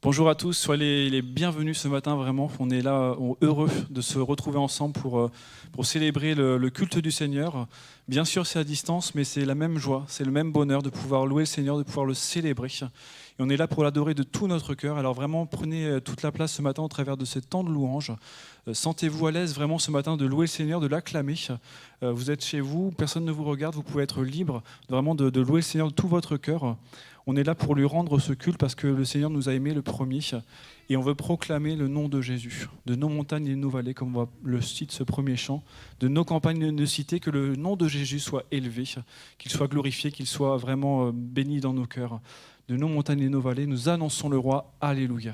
Bonjour à tous, soyez les bienvenus ce matin, vraiment. On est là heureux de se retrouver ensemble pour célébrer le culte du Seigneur. Bien sûr, c'est à distance, mais c'est la même joie, c'est le même bonheur de pouvoir louer le Seigneur, de pouvoir le célébrer. Et on est là pour l'adorer de tout notre cœur. Alors vraiment, prenez toute la place ce matin au travers de ce temps de louange. Sentez-vous à l'aise vraiment ce matin de louer le Seigneur, de l'acclamer. Vous êtes chez vous, personne ne vous regarde, vous pouvez être libre vraiment de louer le Seigneur de tout votre cœur. On est là pour lui rendre ce culte parce que le Seigneur nous a aimés le premier et on veut proclamer le nom de Jésus, de nos montagnes et de nos vallées, comme on le cite ce premier chant, de nos campagnes et de nos cités, que le nom de Jésus soit élevé, qu'il soit glorifié, qu'il soit vraiment béni dans nos cœurs. De nos montagnes et de nos vallées, nous annonçons le roi. Alléluia.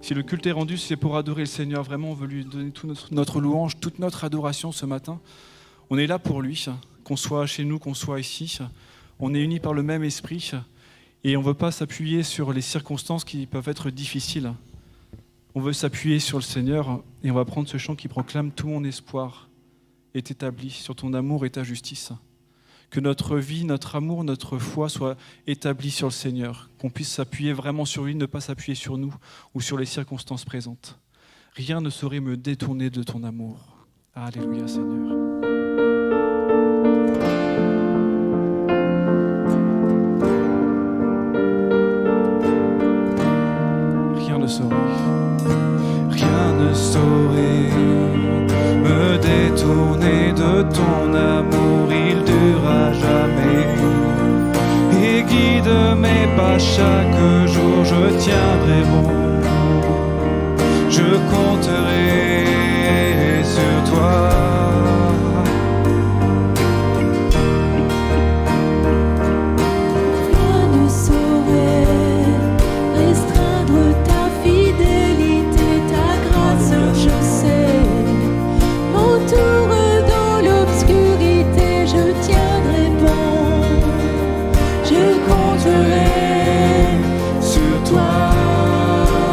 Si le culte est rendu, c'est pour adorer le Seigneur. Vraiment, on veut lui donner toute notre louange, toute notre adoration ce matin. On est là pour lui, qu'on soit chez nous, qu'on soit ici. On est unis par le même esprit et on ne veut pas s'appuyer sur les circonstances qui peuvent être difficiles. On veut s'appuyer sur le Seigneur et on va prendre ce chant qui proclame « Tout mon espoir est établi sur ton amour et ta justice ». Que notre vie, notre amour, notre foi soit établie sur le Seigneur, qu'on puisse s'appuyer vraiment sur lui, ne pas s'appuyer sur nous ou sur les circonstances présentes. Rien ne saurait me détourner de ton amour. Alléluia, Seigneur. Rien ne saurait me détourner de ton amour, il durera jamais. Et guide mes pas chaque jour, je tiendrai bon. Je compterai sur toi. Sur toi.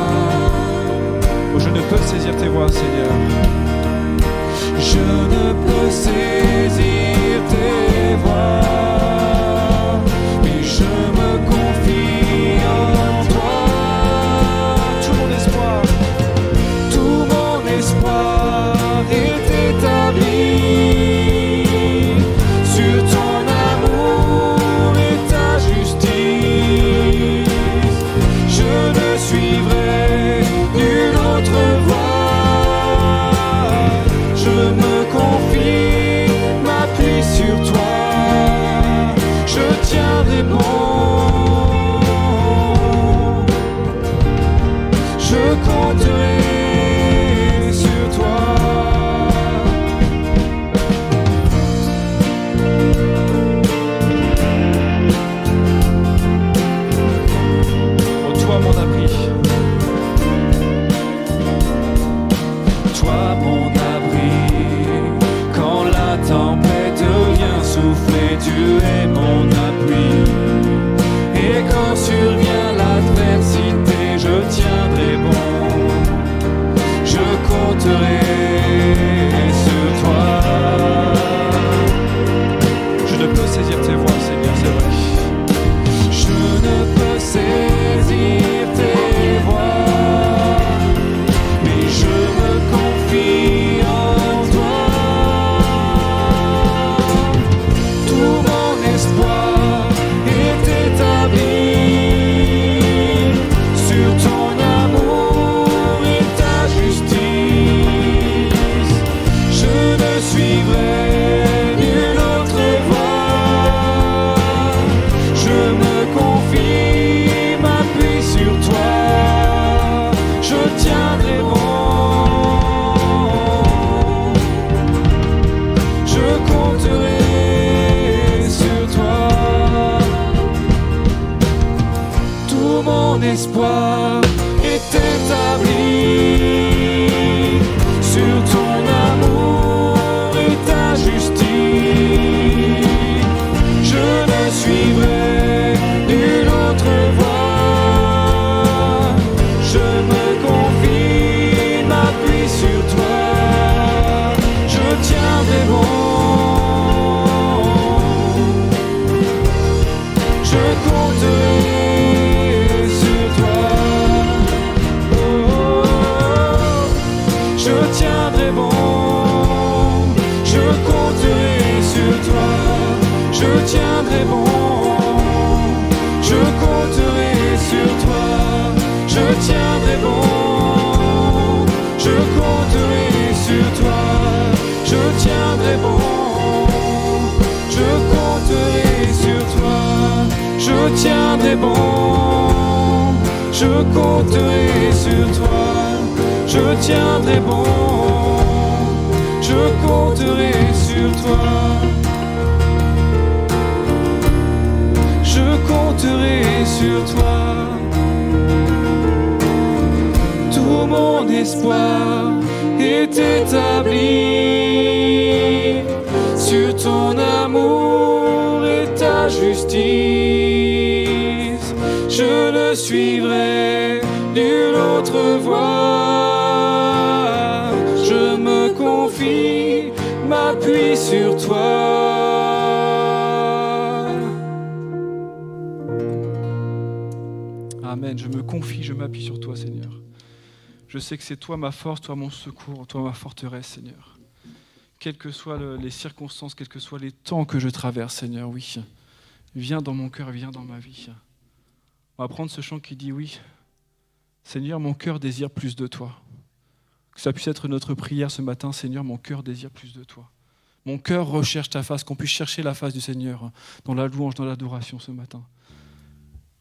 survient l'adversité, je tiendrai bon. Je compterai sur toi. Je ne peux saisir tes voies, Seigneur, c'est vrai. Je ne peux saisir tes voies, mais je me confie en toi. Tout mon espoir est établi sur ton amour et ta justice. Je ne suivrai nulle autre voie. Je me confie, m'appuie sur toi. Je tiendrai bon. Je compterai sur toi. Tout mon espoir est établi sur ton amour et ta justice. Je ne suivrai nulle autre voie. Je me confie, m'appuie sur toi. Je tiendrai bon. Je compterai sur toi. Oh, je tiendrai bon. Je compterai sur toi. Je tiendrai bon. Je compterai sur toi. Je tiendrai bon. Je compterai sur toi. Je tiendrai bon. Je compterai sur toi. Je tiendrai bon. Je compterai sur toi. Je tiendrai bon. Je compterai sur toi. Je compterai sur toi. Tout mon espoir est établi sur ton amour et ta justice. Je ne suivrai nulle autre voie. Je me confie, m'appuie sur toi. Amen. Je me confie, je m'appuie sur toi, Seigneur. Je sais que c'est toi ma force, toi mon secours, toi ma forteresse, Seigneur. Quelles que soient les circonstances, quels que soient les temps que je traverse, Seigneur, oui. Viens dans mon cœur, viens dans ma vie. On va prendre ce chant qui dit oui. Seigneur, mon cœur désire plus de toi. Que ça puisse être notre prière ce matin, Seigneur, mon cœur désire plus de toi. Mon cœur recherche ta face, qu'on puisse chercher la face du Seigneur dans la louange, dans l'adoration ce matin.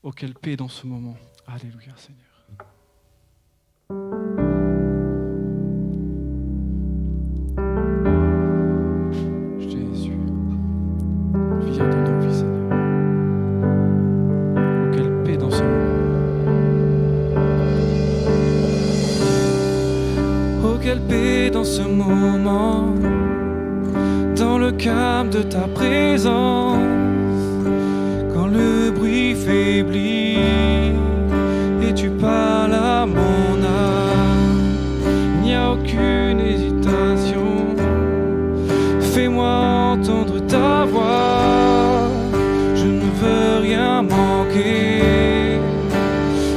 Oh, quelle paix dans ce moment. Alléluia, Seigneur. Jésus, viens dans nos vies, Seigneur. Oh, quelle paix dans ce moment. Oh, quelle paix dans ce moment, dans le calme de ta présence, quand le bruit faiblit et tu parles à mon âme. Il n'y a aucune hésitation, fais-moi entendre ta voix, je ne veux rien manquer.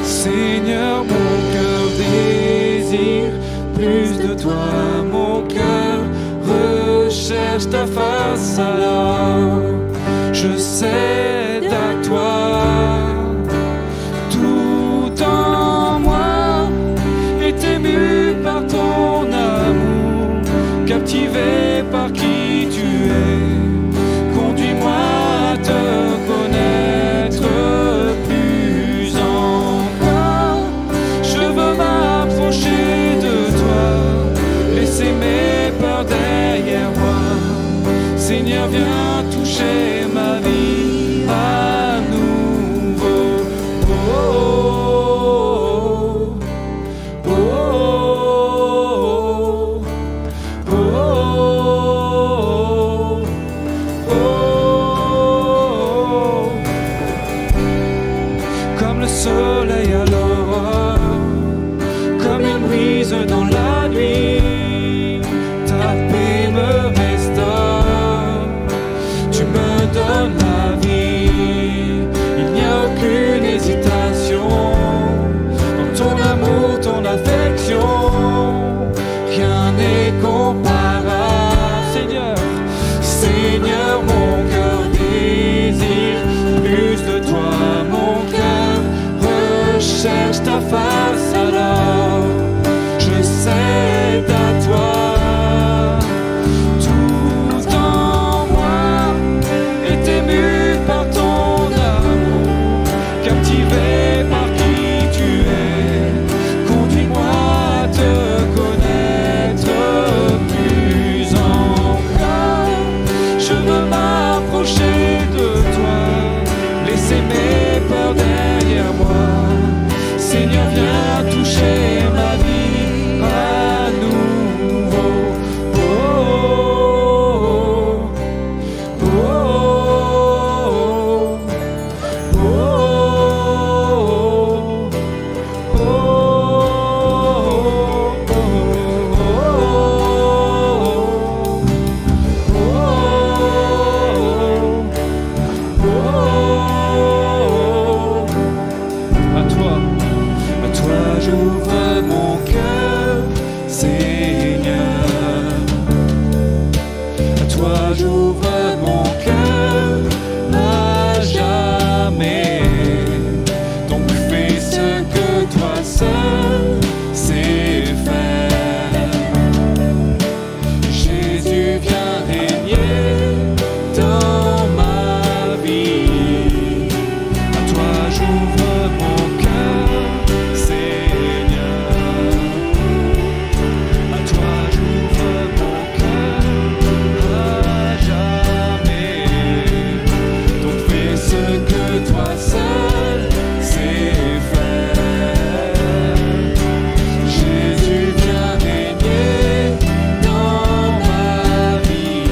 Seigneur, mon cœur désire plus de toi, mon cœur recherche ta face, alors je cède à toi. Tout en moi est ému par ton amour, captivé par qui tu es. Conduis-moi à te connaître plus encore. Je veux m'approcher de toi, laisser mes peurs derrière moi. Seigneur, viens toucher ma vie. comme le soleil à l'aurore, comme une brise dans la nuit. Ta paix me restaure, tu me donnes la vie. Il n'y a aucune hésitation dans ton amour, ton affection. Rien n'est comparable, Seigneur. Seigneur, mon cœur désire plus de toi. Mon cœur recherche ta face, alors je cède à toi. Tout en moi est ému par ton amour, captivé par qui tu es. Conduis-moi à te connaître plus encore. Je veux m'approcher de toi, laisser mes peurs derrière moi. Seigneur, viens toucher ma vie à nouveau. Oh, oh, oh, oh, oh, à toi j'ouvre mon cœur, Seigneur. À toi j'ouvre mon cœur à jamais. Donc fais ce que toi seul sais faire. Jésus, viens régner dans ma vie. À toi j'ouvre mon cœur, Seigneur. À toi j'ouvre mon cœur à jamais. Donc fais ce que toi seul sais faire. Jésus, viens régner dans ma vie.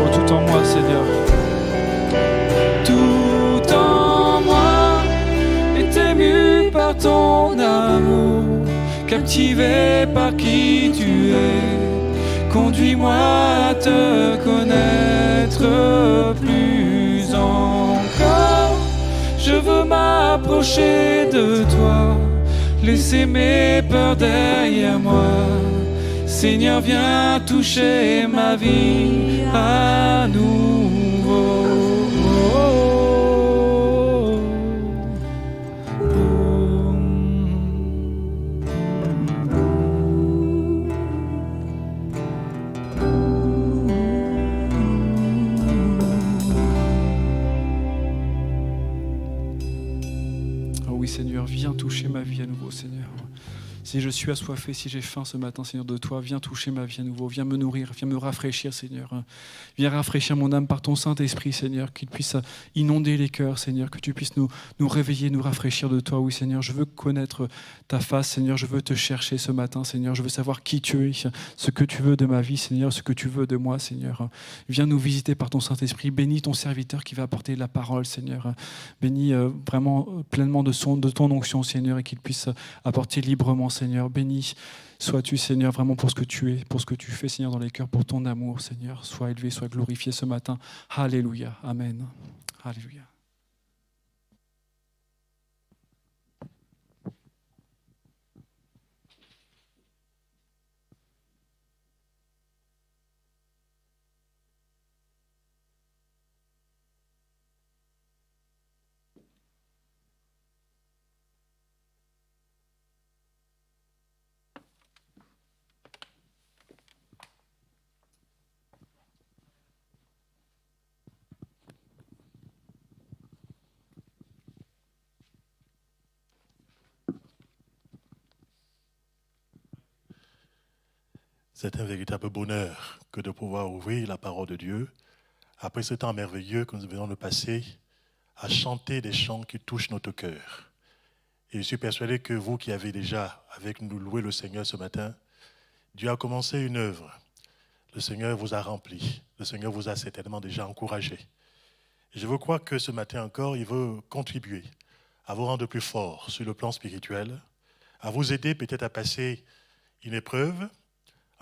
Oh, tout en moi, Seigneur. Tout en moi est ému par ton amour, captivé par qui tu es. Conduis-moi à te connaître plus encore. Je veux m'approcher de toi, laisser mes peurs derrière moi. Seigneur, viens toucher ma vie à nouveau. Oh oui, Seigneur, viens toucher ma vie à nouveau, Seigneur. Si je suis assoiffé, si j'ai faim ce matin, Seigneur, de toi, viens toucher ma vie à nouveau, viens me nourrir, viens me rafraîchir, Seigneur. Viens rafraîchir mon âme par ton Saint-Esprit, Seigneur, qu'il puisse inonder les cœurs, Seigneur, que tu puisses nous réveiller, nous rafraîchir de toi. Oui, Seigneur, je veux connaître ta face, Seigneur, je veux te chercher ce matin, Seigneur, je veux savoir qui tu es, ce que tu veux de ma vie, Seigneur, ce que tu veux de moi, Seigneur. Viens nous visiter par ton Saint-Esprit, bénis ton serviteur qui va apporter la parole, Seigneur. Bénis vraiment pleinement de ton onction, Seigneur, et qu'il puisse apporter librement, Seigneur. Bénis sois-tu, Seigneur, vraiment pour ce que tu es, pour ce que tu fais, Seigneur, dans les cœurs, pour ton amour, Seigneur. Sois élevé, sois glorifié ce matin. Alléluia. Amen. Alléluia. C'est un véritable bonheur que de pouvoir ouvrir la parole de Dieu après ce temps merveilleux que nous venons de passer à chanter des chants qui touchent notre cœur. Et je suis persuadé que vous qui avez déjà avec nous loué le Seigneur ce matin, Dieu a commencé une œuvre. Le Seigneur vous a rempli. Le Seigneur vous a certainement déjà encouragé. Et je veux croire que ce matin encore, il veut contribuer à vous rendre plus fort sur le plan spirituel, à vous aider peut-être à passer une épreuve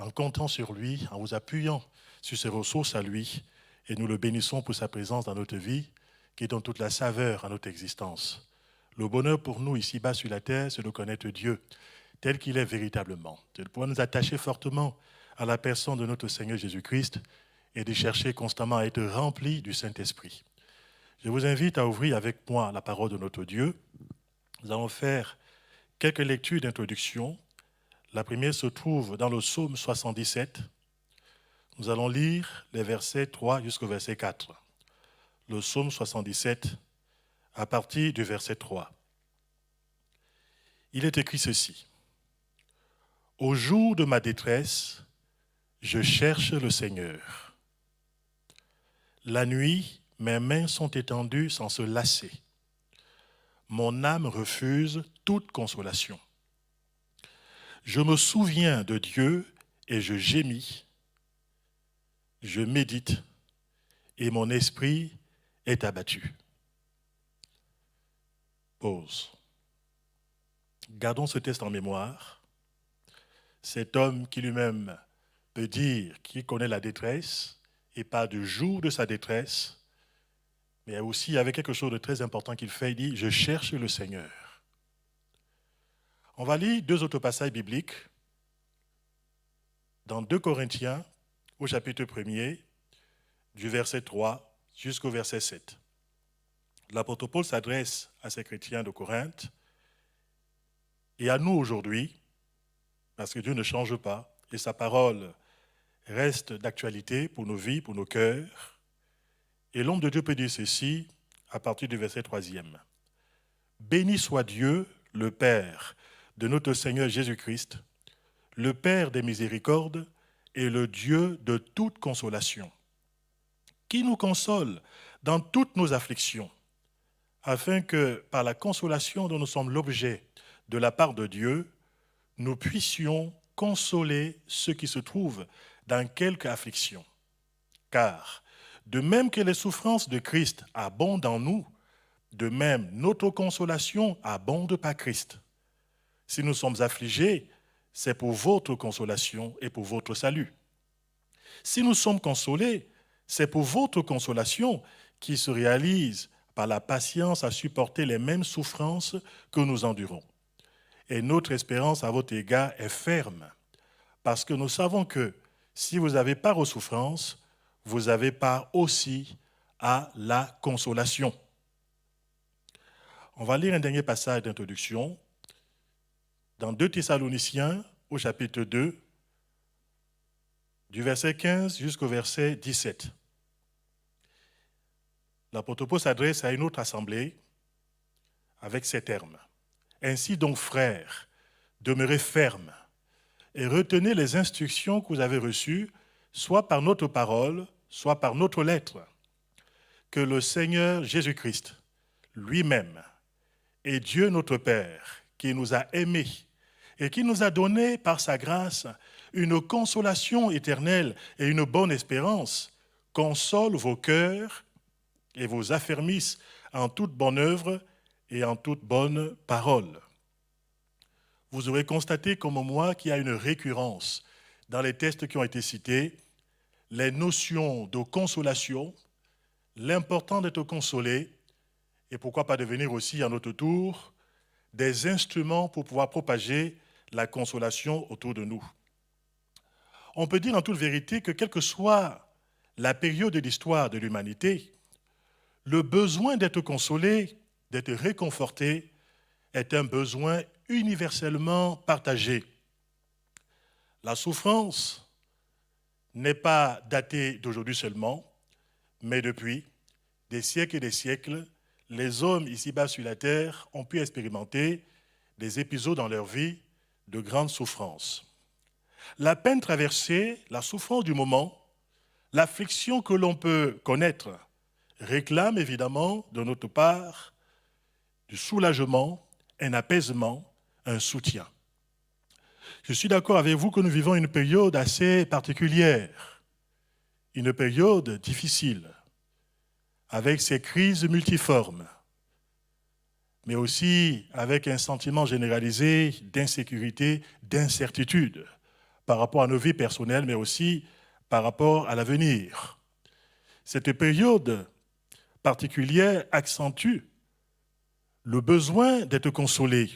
en comptant sur lui, en vous appuyant sur ses ressources à lui. Et nous le bénissons pour sa présence dans notre vie, qui donne toute la saveur à notre existence. Le bonheur pour nous ici-bas sur la terre, c'est de connaître Dieu tel qu'il est véritablement. C'est de pouvoir nous attacher fortement à la personne de notre Seigneur Jésus-Christ et de chercher constamment à être remplis du Saint-Esprit. Je vous invite à ouvrir avec moi la parole de notre Dieu. Nous allons faire quelques lectures d'introduction. La première se trouve dans le psaume 77. Nous allons lire les versets 3 jusqu'au verset 4. Le psaume 77, à partir du verset 3. Il est écrit ceci. « Au jour de ma détresse, je cherche le Seigneur. La nuit, mes mains sont étendues sans se lasser. Mon âme refuse toute consolation. Je me souviens de Dieu et je gémis. Je médite et mon esprit est abattu. » Pause. Gardons ce texte en mémoire. Cet homme qui lui-même peut dire qu'il connaît la détresse et pas du jour de sa détresse, mais aussi avec quelque chose de très important qu'il fait, il dit « Je cherche le Seigneur ». On va lire deux autres passages bibliques dans 2 Corinthiens au chapitre 1er, du verset 3 jusqu'au verset 7. L'apôtre Paul s'adresse à ces chrétiens de Corinthe et à nous aujourd'hui, parce que Dieu ne change pas et sa parole reste d'actualité pour nos vies, pour nos cœurs. Et l'homme de Dieu peut dire ceci à partir du verset 3e. « Béni soit Dieu, le Père de notre Seigneur Jésus-Christ, le Père des miséricordes et le Dieu de toute consolation, qui nous console dans toutes nos afflictions, afin que, par la consolation dont nous sommes l'objet de la part de Dieu, nous puissions consoler ceux qui se trouvent dans quelque affliction. Car, de même que les souffrances de Christ abondent en nous, de même notre consolation abonde par Christ. Si nous sommes affligés, c'est pour votre consolation et pour votre salut. Si nous sommes consolés, c'est pour votre consolation qui se réalise par la patience à supporter les mêmes souffrances que nous endurons. Et notre espérance à votre égard est ferme, parce que nous savons que si vous avez part aux souffrances, vous avez part aussi à la consolation. On va lire un dernier passage d'introduction dans 2 Thessaloniciens au chapitre 2, du verset 15 jusqu'au verset 17. L'apôtre Paul s'adresse à une autre assemblée avec ces termes. « Ainsi donc, frères, demeurez fermes et retenez les instructions que vous avez reçues, soit par notre parole, soit par notre lettre, que le Seigneur Jésus-Christ lui-même et Dieu notre Père, qui nous a aimés et qui nous a donné par sa grâce une consolation éternelle et une bonne espérance, console vos cœurs et vous affermisse en toute bonne œuvre et en toute bonne parole. » Vous aurez constaté comme moi qu'il y a une récurrence dans les textes qui ont été cités, les notions de consolation, l'important d'être consolé, et pourquoi pas devenir aussi à notre tour des instruments pour pouvoir propager la consolation autour de nous. On peut dire en toute vérité que quelle que soit la période de l'histoire de l'humanité, le besoin d'être consolé, d'être réconforté, est un besoin universellement partagé. La souffrance n'est pas datée d'aujourd'hui seulement, mais depuis des siècles et des siècles, les hommes ici-bas sur la terre ont pu expérimenter des épisodes dans leur vie de grande souffrance. La peine traversée, la souffrance du moment, l'affliction que l'on peut connaître réclame évidemment de notre part du soulagement, un apaisement, un soutien. Je suis d'accord avec vous que nous vivons une période assez particulière, une période difficile, avec ses crises multiformes, mais aussi avec un sentiment généralisé d'insécurité, d'incertitude par rapport à nos vies personnelles, mais aussi par rapport à l'avenir. Cette période particulière accentue le besoin d'être consolé,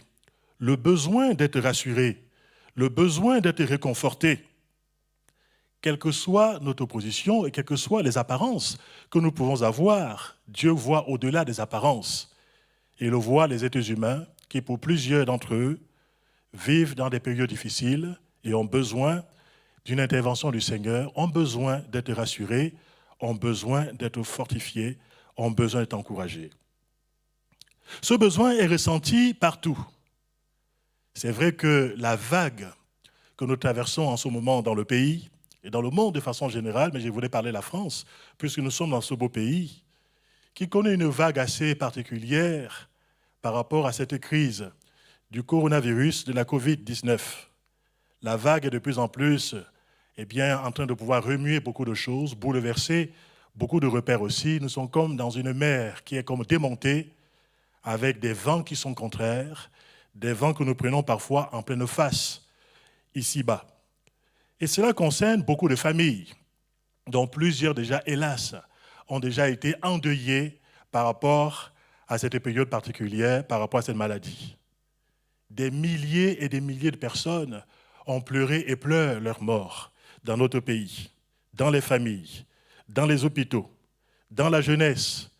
le besoin d'être rassuré, le besoin d'être réconforté, quelle que soit notre position et quelles que soient les apparences que nous pouvons avoir. Dieu voit au-delà des apparences. Et il voit les êtres humains qui, pour plusieurs d'entre eux, vivent dans des périodes difficiles et ont besoin d'une intervention du Seigneur, ont besoin d'être rassurés, ont besoin d'être fortifiés, ont besoin d'être encouragés. Ce besoin est ressenti partout. C'est vrai que la vague que nous traversons en ce moment dans le pays et dans le monde de façon générale, mais je voulais parler de la France, puisque nous sommes dans ce beau pays, qui connaît une vague assez particulière par rapport à cette crise du coronavirus, de la Covid-19. La vague est de plus en plus en train de pouvoir remuer beaucoup de choses, bouleverser beaucoup de repères aussi. Nous sommes comme dans une mer qui est comme démontée, avec des vents qui sont contraires, des vents que nous prenons parfois en pleine face, ici-bas. Et cela concerne beaucoup de familles, dont plusieurs déjà, hélas, ont déjà été endeuillées par rapport à cette période particulière, par rapport à cette maladie. Des milliers et des milliers de personnes ont pleuré et pleurent leur mort dans notre pays, dans les familles, dans les hôpitaux, dans la jeunesse,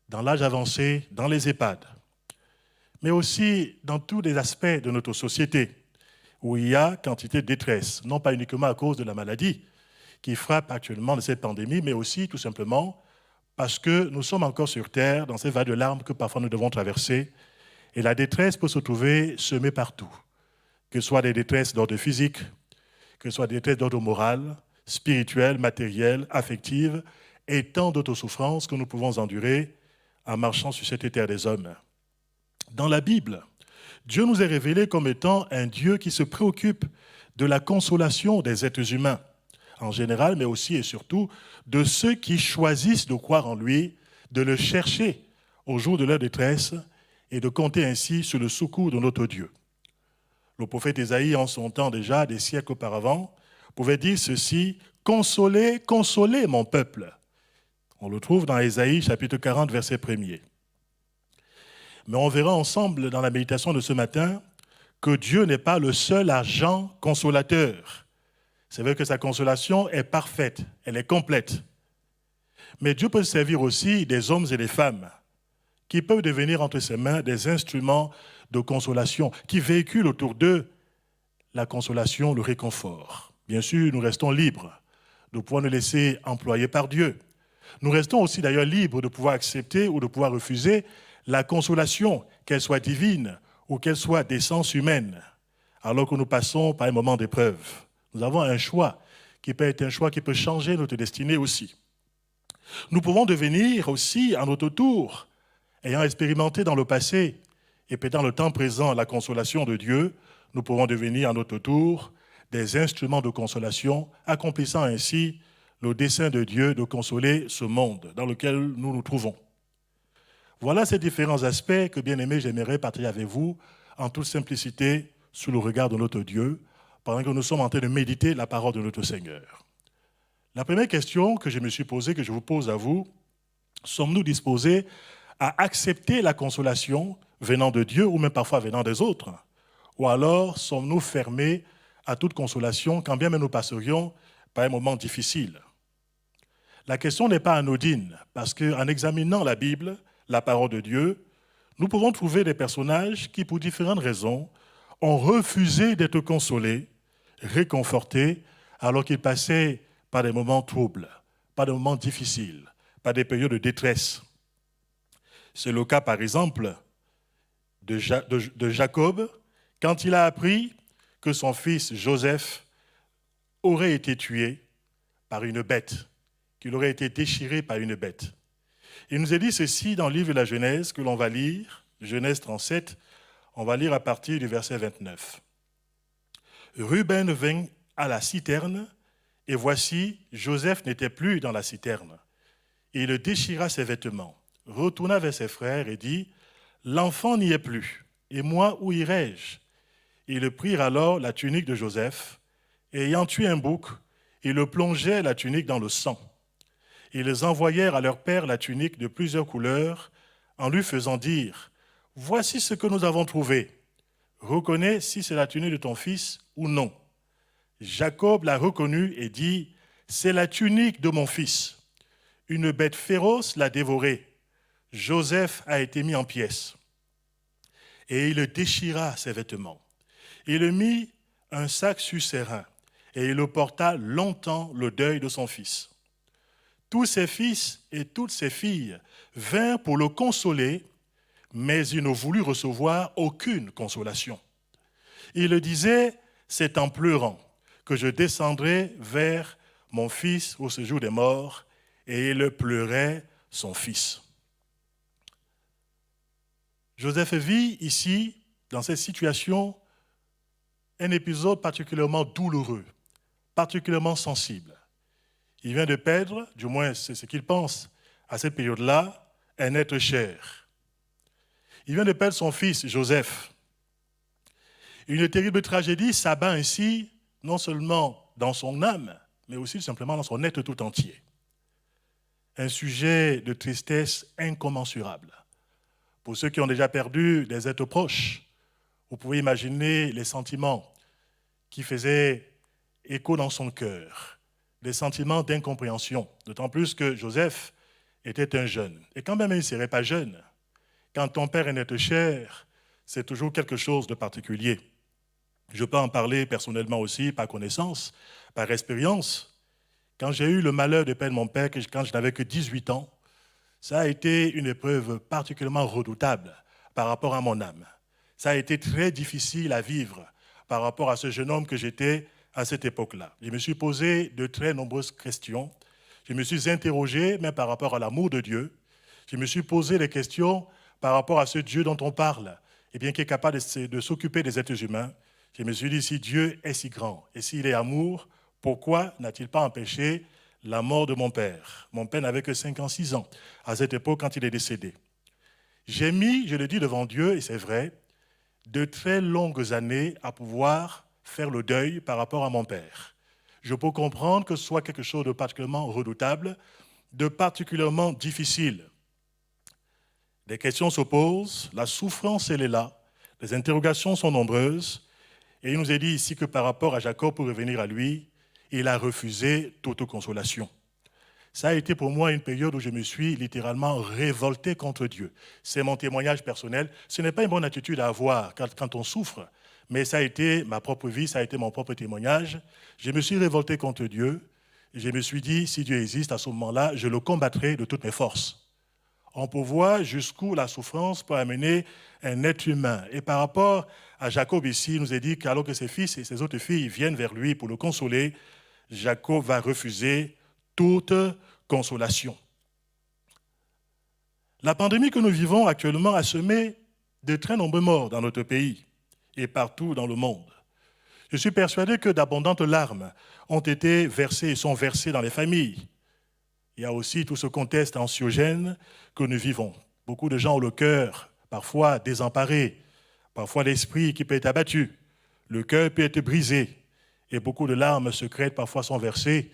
dans l'âge avancé, dans les EHPAD, mais aussi dans tous les aspects de notre société, où il y a quantité de détresse, non pas uniquement à cause de la maladie qui frappe actuellement de cette pandémie, mais aussi tout simplement parce que nous sommes encore sur Terre, dans ces vagues de larmes que parfois nous devons traverser, et la détresse peut se trouver semée partout, que ce soit des détresses d'ordre physique, que ce soit des détresses d'ordre moral, spirituel, matériel, affective, et tant d'autres souffrances que nous pouvons endurer en marchant sur cette terre des hommes. Dans la Bible, Dieu nous est révélé comme étant un Dieu qui se préoccupe de la consolation des êtres humains, en général, mais aussi et surtout de ceux qui choisissent de croire en lui, de le chercher au jour de leur détresse et de compter ainsi sur le secours de notre Dieu. Le prophète Ésaïe, en son temps déjà, des siècles auparavant, pouvait dire ceci: « Consolez, consolez mon peuple ». On le trouve dans Ésaïe, chapitre 40, verset 1er. Mais on verra ensemble dans la méditation de ce matin que Dieu n'est pas le seul agent consolateur. C'est vrai que sa consolation est parfaite, elle est complète. Mais Dieu peut servir aussi des hommes et des femmes qui peuvent devenir entre ses mains des instruments de consolation, qui véhiculent autour d'eux la consolation, le réconfort. Bien sûr, nous restons libres de pouvoir nous laisser employer par Dieu. Nous restons aussi d'ailleurs libres de pouvoir accepter ou de pouvoir refuser la consolation, qu'elle soit divine ou qu'elle soit d'essence humaine, alors que nous passons par un moment d'épreuve. Nous avons un choix qui peut être un choix qui peut changer notre destinée aussi. Nous pouvons devenir aussi, à notre tour, ayant expérimenté dans le passé et peut-être dans le temps présent la consolation de Dieu, nous pouvons devenir à notre tour des instruments de consolation, accomplissant ainsi le dessein de Dieu de consoler ce monde dans lequel nous nous trouvons. Voilà ces différents aspects que, bien aimés, j'aimerais partager avec vous en toute simplicité sous le regard de notre Dieu, pendant que nous sommes en train de méditer la parole de notre Seigneur. La première question que je me suis posée, que je vous pose à vous: sommes-nous disposés à accepter la consolation venant de Dieu ou même parfois venant des autres? Ou alors sommes-nous fermés à toute consolation quand bien même nous passerions par un moment difficile? La question n'est pas anodine, parce qu'en examinant la Bible, la parole de Dieu, nous pouvons trouver des personnages qui, pour différentes raisons, ont refusé d'être consolés, réconfortés, alors qu'ils passaient par des moments troubles, par des moments difficiles, par des périodes de détresse. C'est le cas, par exemple, de Jacob, quand il a appris que son fils Joseph aurait été tué par une bête, qu'il aurait été déchiré par une bête. Il nous est dit ceci dans le livre de la Genèse que l'on va lire, Genèse 37, on va lire à partir du verset 29. Ruben vint à la citerne, et voici, Joseph n'était plus dans la citerne. Il déchira ses vêtements, retourna vers ses frères et dit, « L'enfant n'y est plus, et moi, où irai-je » Ils prirent alors la tunique de Joseph, et ayant tué un bouc, ils plongeaient la tunique dans le sang. Ils envoyèrent à leur père la tunique de plusieurs couleurs, en lui faisant dire, « Voici ce que nous avons trouvé. Reconnais si c'est la tunique de ton fils ou non. » Jacob l'a reconnue et dit, « C'est la tunique de mon fils. Une bête féroce l'a dévoré. Joseph a été mis en pièces. » Et il déchira ses vêtements. Il mit un sac sur ses reins et il porta longtemps le deuil de son fils. Tous ses fils et toutes ses filles vinrent pour le consoler, mais il ne voulut recevoir aucune consolation. Il disait, « C'est en pleurant que je descendrai vers mon fils au séjour des morts. » Et il pleurait son fils. Joseph vit ici, dans cette situation, un épisode particulièrement douloureux, particulièrement sensible. Il vient de perdre, du moins c'est ce qu'il pense, à cette période-là, un être cher. Il vient de perdre son fils, Joseph. Une terrible tragédie s'abat ainsi, non seulement dans son âme, mais aussi simplement dans son être tout entier. Un sujet de tristesse incommensurable. Pour ceux qui ont déjà perdu des êtres proches, vous pouvez imaginer les sentiments qui faisaient écho dans son cœur, des sentiments d'incompréhension, d'autant plus que Joseph était un jeune. Et quand même il ne serait pas jeune, quand ton père est un être cher, c'est toujours quelque chose de particulier. Je peux en parler personnellement aussi, par connaissance, par expérience. Quand j'ai eu le malheur de perdre mon père, quand je n'avais que 18 ans, ça a été une épreuve particulièrement redoutable par rapport à mon âme. Ça a été très difficile à vivre par rapport à ce jeune homme que j'étais à cette époque-là. Je me suis posé de très nombreuses questions. Je me suis interrogé, même par rapport à l'amour de Dieu. Je me suis posé des questions par rapport à ce Dieu dont on parle, et bien qui est capable de s'occuper des êtres humains. Je me suis dit, si Dieu est si grand et s'il est amour, pourquoi n'a-t-il pas empêché la mort de mon père? Mon père n'avait que 56 ans à cette époque quand il est décédé. J'ai mis, je le dis devant Dieu, et c'est vrai, de très longues années à pouvoir faire le deuil par rapport à mon père. Je peux comprendre que ce soit quelque chose de particulièrement redoutable, de particulièrement difficile. Des questions se posent, la souffrance elle est là, les interrogations sont nombreuses, et il nous est dit ici que par rapport à Jacob, pour revenir à lui, il a refusé toute consolation. Ça a été pour moi une période où je me suis littéralement révolté contre Dieu. C'est mon témoignage personnel. Ce n'est pas une bonne attitude à avoir quand on souffre, mais ça a été ma propre vie, ça a été mon propre témoignage. Je me suis révolté contre Dieu. Et je me suis dit, si Dieu existe à ce moment-là, je le combattrai de toutes mes forces. On peut voir jusqu'où la souffrance peut amener un être humain. Et par rapport à Jacob ici, il nous est dit qu'alors que ses fils et ses autres filles viennent vers lui pour le consoler, Jacob va refuser toute consolation. La pandémie que nous vivons actuellement a semé de très nombreux morts dans notre pays et partout dans le monde. Je suis persuadé que d'abondantes larmes ont été versées et sont versées dans les familles. Il y a aussi tout ce contexte anxiogène que nous vivons. Beaucoup de gens ont le cœur parfois désemparé, parfois l'esprit qui peut être abattu, le cœur peut être brisé, et beaucoup de larmes secrètes parfois sont versées,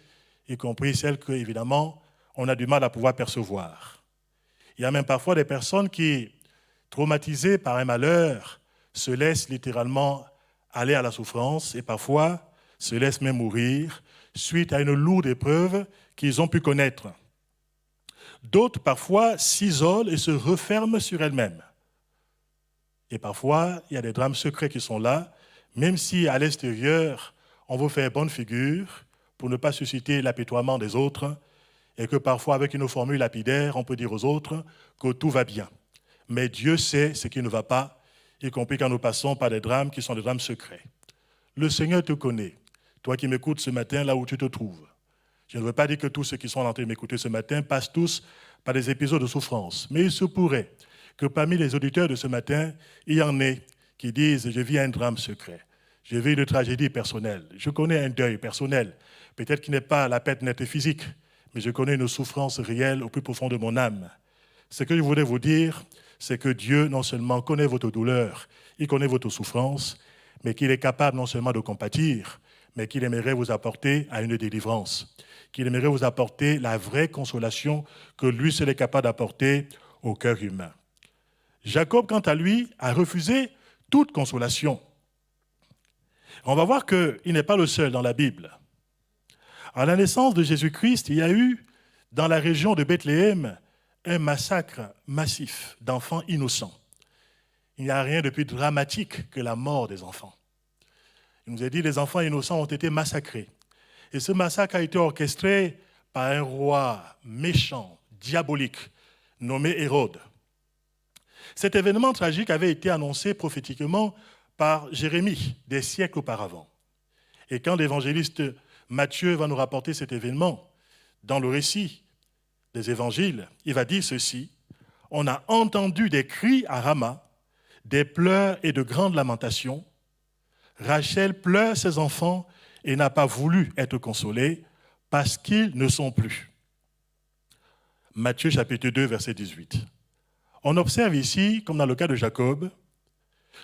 y compris celles que, évidemment, on a du mal à pouvoir percevoir. Il y a même parfois des personnes qui, traumatisées par un malheur, se laissent littéralement aller à la souffrance et parfois se laissent même mourir suite à une lourde épreuve qu'ils ont pu connaître. D'autres, parfois, s'isolent et se referment sur elles-mêmes. Et parfois, il y a des drames secrets qui sont là, même si à l'extérieur, on veut faire bonne figure pour ne pas susciter l'apitoiement des autres, et que parfois, avec une formule lapidaire, on peut dire aux autres que tout va bien. Mais Dieu sait ce qui ne va pas, y compris quand nous passons par des drames qui sont des drames secrets. Le Seigneur te connaît. toi qui m'écoutes ce matin là où tu te trouves. Je ne veux pas dire que tous ceux qui sont en train de m'écouter ce matin passent tous par des épisodes de souffrance, mais il se pourrait que parmi les auditeurs de ce matin, il y en ait qui disent « je vis un drame secret, je vis une tragédie personnelle, je connais un deuil personnel, peut-être qu'il n'est pas la perte nette physique, mais je connais une souffrance réelle au plus profond de mon âme. » Ce que je voudrais vous dire, c'est que Dieu non seulement connaît votre douleur, il connaît votre souffrance, mais qu'il est capable non seulement de compatir, mais qu'il aimerait vous apporter à une délivrance, qu'il aimerait vous apporter la vraie consolation que lui seul est capable d'apporter au cœur humain. Jacob, quant à lui, a refusé toute consolation. On va voir qu'il n'est pas le seul dans la Bible. À la naissance de Jésus-Christ, il y a eu, dans la région de Bethléem, un massacre massif d'enfants innocents. Il n'y a rien de plus dramatique que la mort des enfants. Il nous a dit que les enfants innocents ont été massacrés. Et ce massacre a été orchestré par un roi méchant, diabolique, nommé Hérode. Cet événement tragique avait été annoncé prophétiquement par Jérémie des siècles auparavant. Et quand l'évangéliste Matthieu va nous rapporter cet événement, dans le récit des évangiles, il va dire ceci: « On a entendu des cris à Rama, des pleurs et de grandes lamentations. Rachel pleure ses enfants et n'a pas voulu être consolée parce qu'ils ne sont plus. » Matthieu chapitre 2, verset 18. On observe ici, comme dans le cas de Jacob,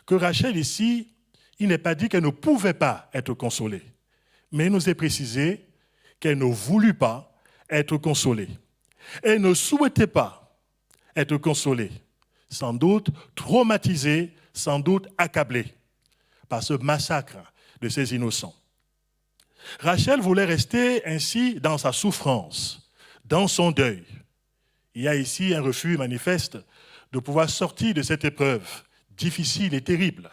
que Rachel ici, il n'est pas dit qu'elle ne pouvait pas être consolée, mais il nous est précisé qu'elle ne voulut pas être consolée. Elle ne souhaitait pas être consolée, sans doute traumatisée, sans doute accablée par ce massacre de ces innocents. Rachel voulait rester ainsi dans sa souffrance, dans son deuil. Il y a ici un refus manifeste de pouvoir sortir de cette épreuve difficile et terrible.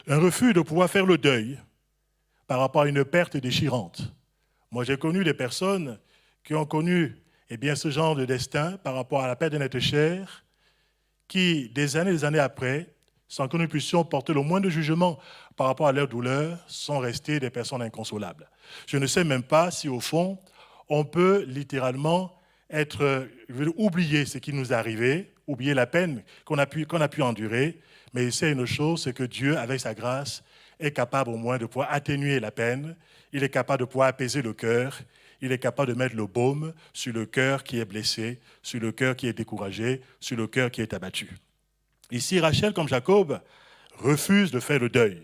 Un refus de pouvoir faire le deuil par rapport à une perte déchirante. Moi, j'ai connu des personnes qui ont connu ce genre de destin par rapport à la perte d'un être cher, qui, des années après, sans que nous puissions porter le moindre jugement par rapport à leur douleur, sont restés des personnes inconsolables. Je ne sais même pas si, au fond, on peut littéralement oublier ce qui nous est arrivé, oublier la peine qu'on a pu endurer, mais c'est une chose, c'est que Dieu, avec sa grâce, est capable au moins de pouvoir atténuer la peine, il est capable de pouvoir apaiser le cœur, il est capable de mettre le baume sur le cœur qui est blessé, sur le cœur qui est découragé, sur le cœur qui est abattu. Ici, Rachel, comme Jacob, refuse de faire le deuil.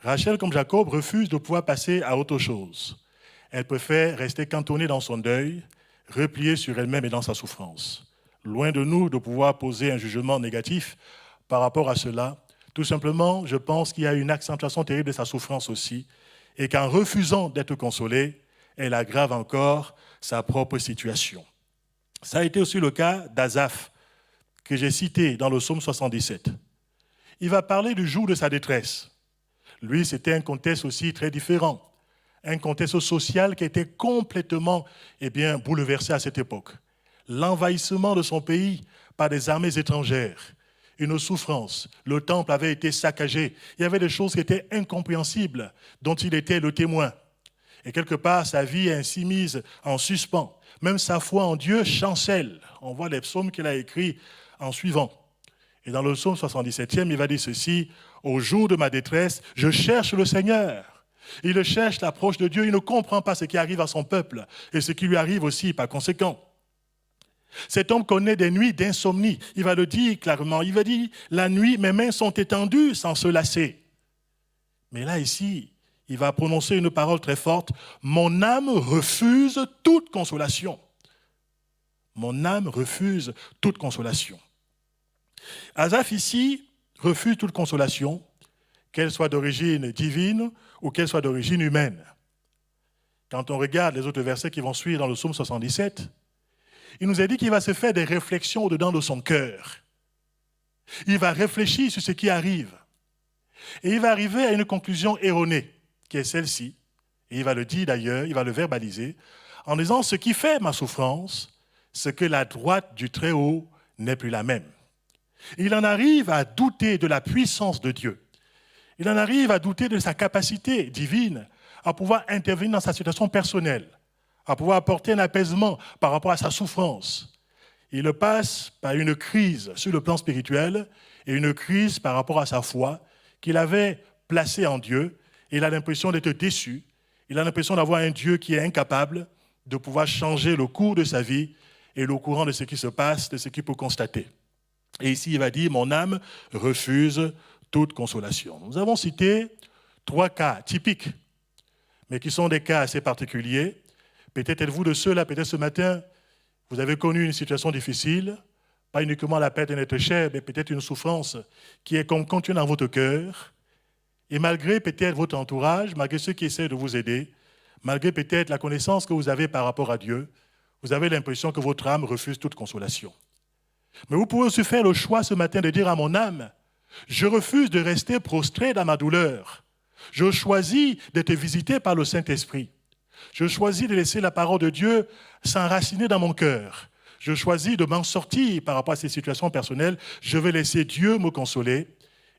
Rachel, comme Jacob, refuse de pouvoir passer à autre chose. Elle préfère rester cantonnée dans son deuil, repliée sur elle-même et dans sa souffrance. Loin de nous de pouvoir poser un jugement négatif par rapport à cela. Tout simplement, je pense qu'il y a une accentuation terrible de sa souffrance aussi, et qu'en refusant d'être consolée, elle aggrave encore sa propre situation. Ça a été aussi le cas d'Asaph, que j'ai cité dans le psaume 77. Il va parler du jour de sa détresse. Lui, c'était un contexte aussi très différent, un contexte social qui était complètement bouleversé à cette époque. L'envahissement de son pays par des armées étrangères, une souffrance, le temple avait été saccagé, il y avait des choses qui étaient incompréhensibles, dont il était le témoin. Et quelque part, sa vie est ainsi mise en suspens. Même sa foi en Dieu chancelle. On voit les psaumes qu'il a écrits en suivant. Et dans le psaume 77e, il va dire ceci: « Au jour de ma détresse, je cherche le Seigneur. » Il cherche l'approche de Dieu, il ne comprend pas ce qui arrive à son peuple et ce qui lui arrive aussi par conséquent. Cet homme connaît des nuits d'insomnie. Il va le dire clairement. Il va dire, la nuit, mes mains sont étendues sans se lasser. Mais là, ici, il va prononcer une parole très forte. Mon âme refuse toute consolation. Mon âme refuse toute consolation. Asaph, ici, refuse toute consolation, qu'elle soit d'origine divine ou qu'elle soit d'origine humaine. Quand on regarde les autres versets qui vont suivre dans le psaume 77, il nous a dit qu'il va se faire des réflexions au-dedans de son cœur. Il va réfléchir sur ce qui arrive. Et il va arriver à une conclusion erronée, qui est celle-ci. Et il va le dire d'ailleurs, il va le verbaliser, en disant « Ce qui fait ma souffrance, c'est que la droite du Très-Haut n'est plus la même. » Il en arrive à douter de la puissance de Dieu. Il en arrive à douter de sa capacité divine à pouvoir intervenir dans sa situation personnelle, à pouvoir apporter un apaisement par rapport à sa souffrance. Il passe par une crise sur le plan spirituel et une crise par rapport à sa foi qu'il avait placée en Dieu. Il a l'impression d'être déçu. Il a l'impression d'avoir un Dieu qui est incapable de pouvoir changer le cours de sa vie et le courant de ce qui se passe, de ce qu'il peut constater. Et ici, il va dire « Mon âme refuse toute consolation ». Nous avons cité 3 cas typiques, mais qui sont des cas assez particuliers. Peut-être êtes-vous de ceux-là, peut-être ce matin, vous avez connu une situation difficile, pas uniquement la perte de notre chair, mais peut-être une souffrance qui est comme contenue dans votre cœur. Et malgré peut-être votre entourage, malgré ceux qui essaient de vous aider, malgré peut-être la connaissance que vous avez par rapport à Dieu, vous avez l'impression que votre âme refuse toute consolation. Mais vous pouvez aussi faire le choix ce matin de dire à mon âme, je refuse de rester prostré dans ma douleur. Je choisis d'être visité par le Saint-Esprit. Je choisis de laisser la parole de Dieu s'enraciner dans mon cœur. Je choisis de m'en sortir par rapport à ces situations personnelles. Je vais laisser Dieu me consoler.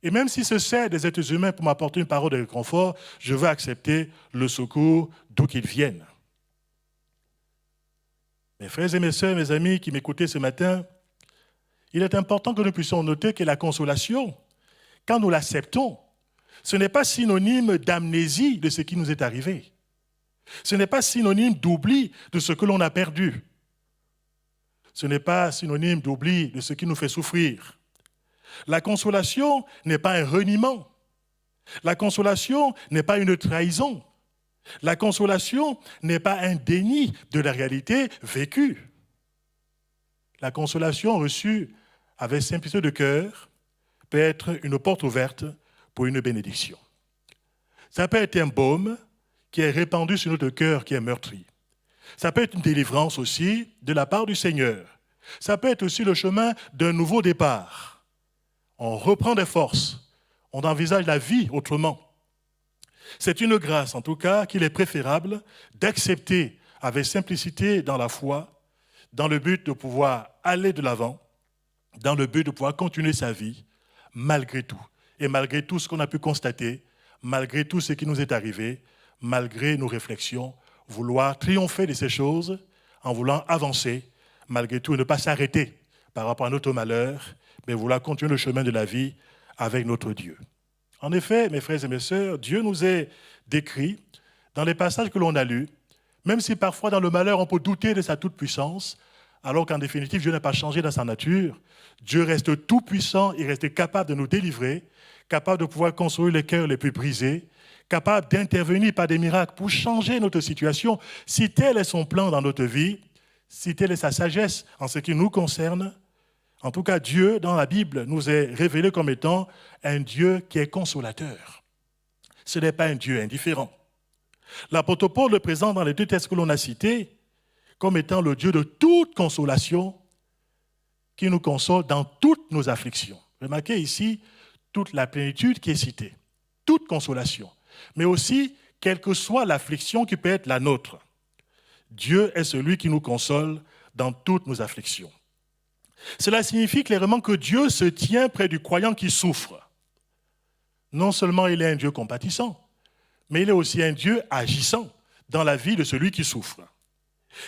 Et même si ce sont des êtres humains pour m'apporter une parole de réconfort, je veux accepter le secours d'où qu'il vienne. Mes frères et mes sœurs, mes amis qui m'écoutez ce matin, il est important que nous puissions noter que la consolation, quand nous l'acceptons, ce n'est pas synonyme d'amnésie de ce qui nous est arrivé. Ce n'est pas synonyme d'oubli de ce que l'on a perdu. Ce n'est pas synonyme d'oubli de ce qui nous fait souffrir. La consolation n'est pas un reniement. La consolation n'est pas une trahison. La consolation n'est pas un déni de la réalité vécue. La consolation reçue avec simplicité de cœur peut être une porte ouverte pour une bénédiction. Ça peut être un baume qui est répandu sur notre cœur qui est meurtri. Ça peut être une délivrance aussi de la part du Seigneur. Ça peut être aussi le chemin d'un nouveau départ. On reprend des forces, on envisage la vie autrement. C'est une grâce, en tout cas, qu'il est préférable d'accepter avec simplicité dans la foi, dans le but de pouvoir aller de l'avant, dans le but de pouvoir continuer sa vie, malgré tout. Et malgré tout ce qu'on a pu constater, malgré tout ce qui nous est arrivé, malgré nos réflexions, vouloir triompher de ces choses, en voulant avancer, malgré tout, et ne pas s'arrêter par rapport à notre malheur, mais vouloir continuer le chemin de la vie avec notre Dieu. En effet, mes frères et mes sœurs, Dieu nous est décrit dans les passages que l'on a lus, même si parfois dans le malheur on peut douter de sa toute-puissance, alors qu'en définitive Dieu n'a pas changé dans sa nature. Dieu reste tout-puissant, il reste capable de nous délivrer, capable de pouvoir consoler les cœurs les plus brisés, capable d'intervenir par des miracles pour changer notre situation, si tel est son plan dans notre vie, si telle est sa sagesse en ce qui nous concerne. En tout cas, Dieu, dans la Bible, nous est révélé comme étant un Dieu qui est consolateur. Ce n'est pas un Dieu indifférent. L'apôtre Paul le présente dans les 2 textes que l'on a cités comme étant le Dieu de toute consolation qui nous console dans toutes nos afflictions. Remarquez ici toute la plénitude qui est citée, toute consolation, mais aussi quelle que soit l'affliction qui peut être la nôtre. Dieu est celui qui nous console dans toutes nos afflictions. Cela signifie clairement que Dieu se tient près du croyant qui souffre. Non seulement il est un Dieu compatissant, mais il est aussi un Dieu agissant dans la vie de celui qui souffre.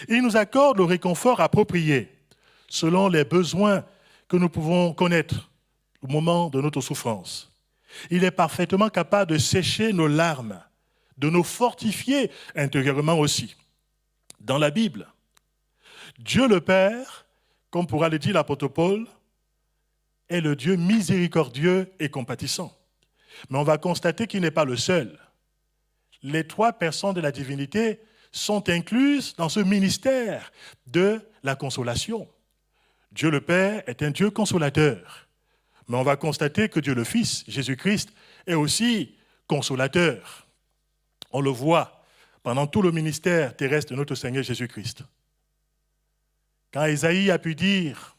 Il nous accorde le réconfort approprié selon les besoins que nous pouvons connaître au moment de notre souffrance. Il est parfaitement capable de sécher nos larmes, de nous fortifier intérieurement aussi. Dans la Bible, Dieu le Père, comme pourra le dire l'apôtre Paul, est le Dieu miséricordieux et compatissant. Mais on va constater qu'il n'est pas le seul. Les 3 personnes de la divinité sont incluses dans ce ministère de la consolation. Dieu le Père est un Dieu consolateur. Mais on va constater que Dieu le Fils, Jésus-Christ, est aussi consolateur. On le voit pendant tout le ministère terrestre de notre Seigneur Jésus-Christ. Quand Ésaïe a pu dire,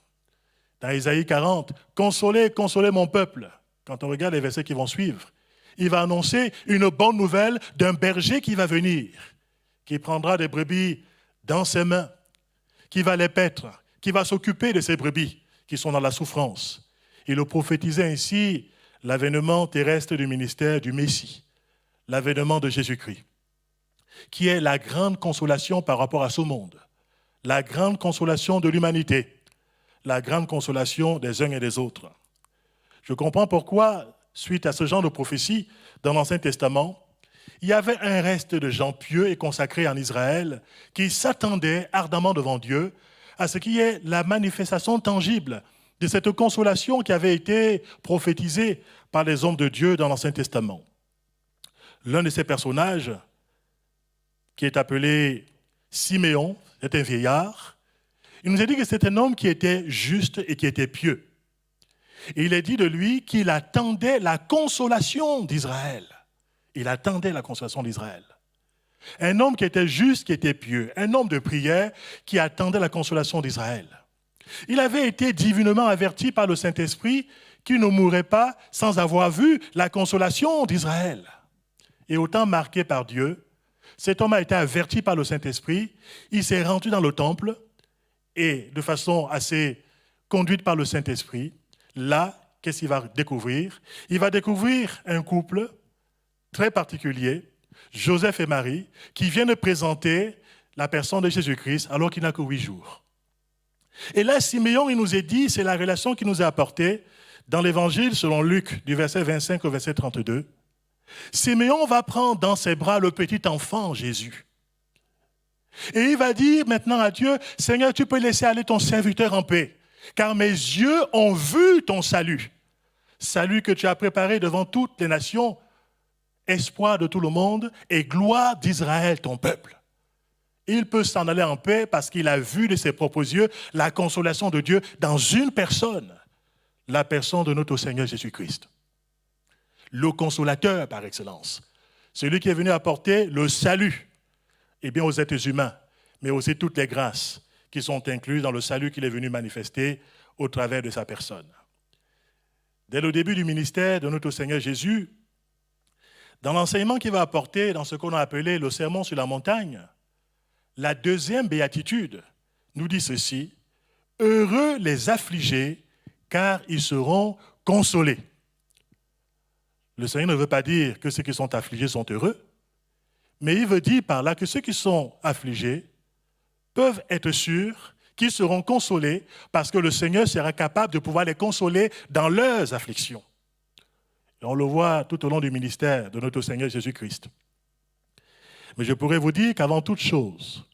dans Ésaïe 40, « Consolez, consolez mon peuple », quand on regarde les versets qui vont suivre, il va annoncer une bonne nouvelle d'un berger qui va venir, qui prendra des brebis dans ses mains, qui va les paître, qui va s'occuper de ces brebis qui sont dans la souffrance. Il a prophétisé ainsi l'avènement terrestre du ministère du Messie, l'avènement de Jésus-Christ. qui est la grande consolation par rapport à ce monde, la grande consolation de l'humanité, la grande consolation des uns et des autres. Je comprends pourquoi, suite à ce genre de prophétie dans l'Ancien Testament, il y avait un reste de gens pieux et consacrés en Israël qui s'attendaient ardemment devant Dieu à ce qui est la manifestation tangible de cette consolation qui avait été prophétisée par les hommes de Dieu dans l'Ancien Testament. L'un de ces personnages, qui est appelé Siméon, c'est un vieillard, il nous a dit que c'était un homme qui était juste et qui était pieux. Et il est dit de lui qu'il attendait la consolation d'Israël. Il attendait la consolation d'Israël. Un homme qui était juste, qui était pieux, un homme de prière qui attendait la consolation d'Israël. Il avait été divinement averti par le Saint-Esprit qu'il ne mourrait pas sans avoir vu la consolation d'Israël. Et autant marqué par Dieu, cet homme a été averti par le Saint-Esprit, il s'est rendu dans le temple et de façon assez conduite par le Saint-Esprit, là, qu'est-ce qu'il va découvrir? Il va découvrir un couple très particulier, Joseph et Marie, qui viennent de présenter la personne de Jésus-Christ alors qu'il n'a que 8 jours. Et là, Siméon, il nous est dit, c'est la relation qu'il nous a apportée dans l'Évangile selon Luc, du verset 25 au verset 32. Siméon va prendre dans ses bras le petit enfant Jésus. Et il va dire maintenant à Dieu, Seigneur, tu peux laisser aller ton serviteur en paix, car mes yeux ont vu ton salut. Salut que tu as préparé devant toutes les nations, espoir de tout le monde et gloire d'Israël, ton peuple. Il peut s'en aller en paix parce qu'il a vu de ses propres yeux la consolation de Dieu dans une personne, la personne de notre Seigneur Jésus-Christ. Le consolateur par excellence, celui qui est venu apporter le salut, eh bien aux êtres humains, mais aussi toutes les grâces qui sont incluses dans le salut qu'il est venu manifester au travers de sa personne. Dès le début du ministère de notre Seigneur Jésus, dans l'enseignement qu'il va apporter dans ce qu'on a appelé le sermon sur la montagne, la deuxième béatitude nous dit ceci, « Heureux les affligés, car ils seront consolés. » Le Seigneur ne veut pas dire que ceux qui sont affligés sont heureux, mais il veut dire par là que ceux qui sont affligés peuvent être sûrs qu'ils seront consolés parce que le Seigneur sera capable de pouvoir les consoler dans leurs afflictions. Et on le voit tout au long du ministère de notre Seigneur Jésus-Christ. Mais je pourrais vous dire qu'avant toute chose,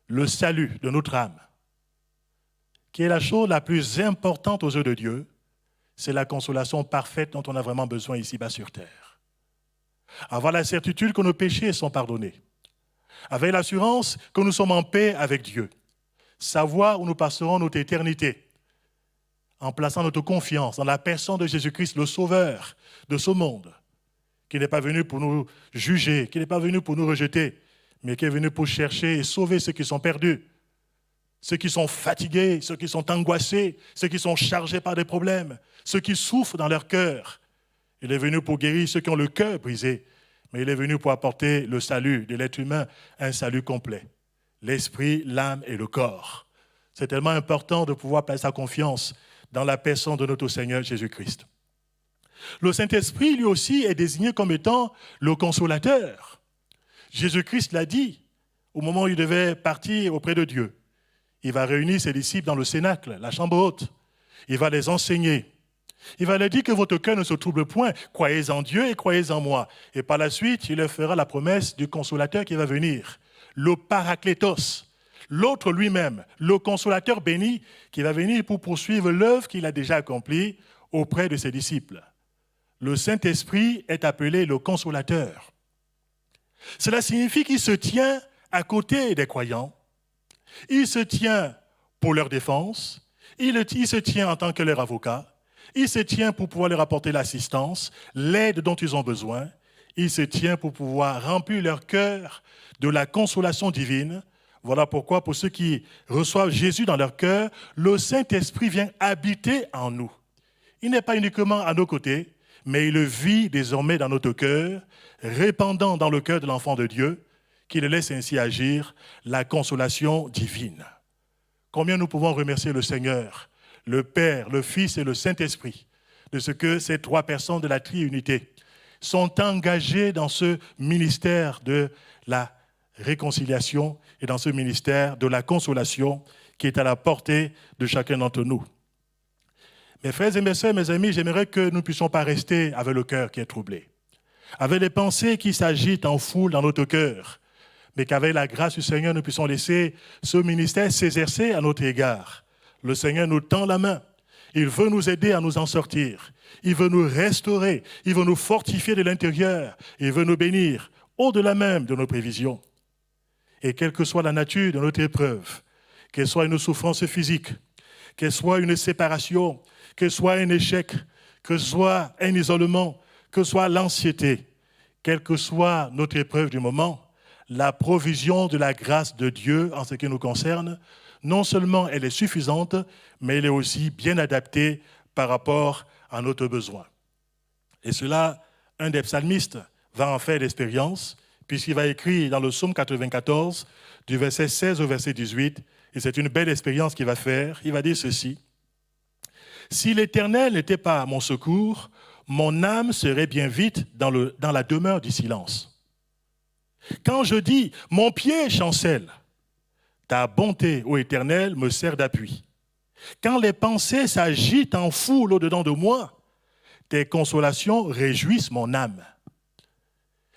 le salut de notre âme, qui est la chose la plus importante aux yeux de Dieu, c'est la consolation parfaite dont on a vraiment besoin ici-bas sur terre. Avoir la certitude que nos péchés sont pardonnés. Avec l'assurance que nous sommes en paix avec Dieu. Savoir où nous passerons notre éternité. En plaçant notre confiance dans la personne de Jésus-Christ, le Sauveur de ce monde, qui n'est pas venu pour nous juger, qui n'est pas venu pour nous rejeter, mais qui est venu pour chercher et sauver ceux qui sont perdus, ceux qui sont fatigués, ceux qui sont angoissés, ceux qui sont chargés par des problèmes, ceux qui souffrent dans leur cœur. Il est venu pour guérir ceux qui ont le cœur brisé, mais il est venu pour apporter le salut de l'être humain, un salut complet. L'esprit, l'âme et le corps. C'est tellement important de pouvoir placer sa confiance dans la personne de notre Seigneur Jésus-Christ. Le Saint-Esprit, lui aussi, est désigné comme étant le consolateur. Jésus-Christ l'a dit au moment où il devait partir auprès de Dieu. Il va réunir ses disciples dans le cénacle, la chambre haute. Il va les enseigner. Il va leur dire que votre cœur ne se trouble point. Croyez en Dieu et croyez en moi. Et par la suite, il leur fera la promesse du consolateur qui va venir. Le Paraklétos, l'autre lui-même, le consolateur béni qui va venir pour poursuivre l'œuvre qu'il a déjà accomplie auprès de ses disciples. Le Saint-Esprit est appelé le consolateur. Cela signifie qu'il se tient à côté des croyants. Il se tient pour leur défense. Il se tient en tant que leur avocat. Il se tient pour pouvoir leur apporter l'assistance, l'aide dont ils ont besoin. Il se tient pour pouvoir remplir leur cœur de la consolation divine. Voilà pourquoi, pour ceux qui reçoivent Jésus dans leur cœur, le Saint-Esprit vient habiter en nous. Il n'est pas uniquement à nos côtés, mais il vit désormais dans notre cœur, répandant dans le cœur de l'enfant de Dieu, qui le laisse ainsi agir la consolation divine. Combien nous pouvons remercier le Seigneur, le Père, le Fils et le Saint-Esprit, de ce que ces trois personnes de la triunité sont engagées dans ce ministère de la réconciliation et dans ce ministère de la consolation qui est à la portée de chacun d'entre nous. Mes frères et mes sœurs, mes amis, j'aimerais que nous ne puissions pas rester avec le cœur qui est troublé, avec les pensées qui s'agitent en foule dans notre cœur, mais qu'avec la grâce du Seigneur, nous puissions laisser ce ministère s'exercer à notre égard. Le Seigneur nous tend la main. Il veut nous aider à nous en sortir. Il veut nous restaurer. Il veut nous fortifier de l'intérieur. Il veut nous bénir au-delà même de nos prévisions. Et quelle que soit la nature de notre épreuve, qu'elle soit une souffrance physique, qu'elle soit une séparation, qu'elle soit un échec, que ce soit un isolement, que ce soit l'anxiété, quelle que soit notre épreuve du moment, la provision de la grâce de Dieu en ce qui nous concerne, non seulement elle est suffisante, mais elle est aussi bien adaptée par rapport à notre besoin. Et cela, un des psalmistes va en faire l'expérience, puisqu'il va écrire dans le psaume 94, du verset 16 au verset 18, et c'est une belle expérience qu'il va faire. Il va dire ceci: « Si l'Éternel n'était pas mon secours, mon âme serait bien vite dans la demeure du silence. Quand je dis, mon pied chancelle, ta bonté, ô Éternel, me sert d'appui. Quand les pensées s'agitent en foule au-dedans de moi, tes consolations réjouissent mon âme. »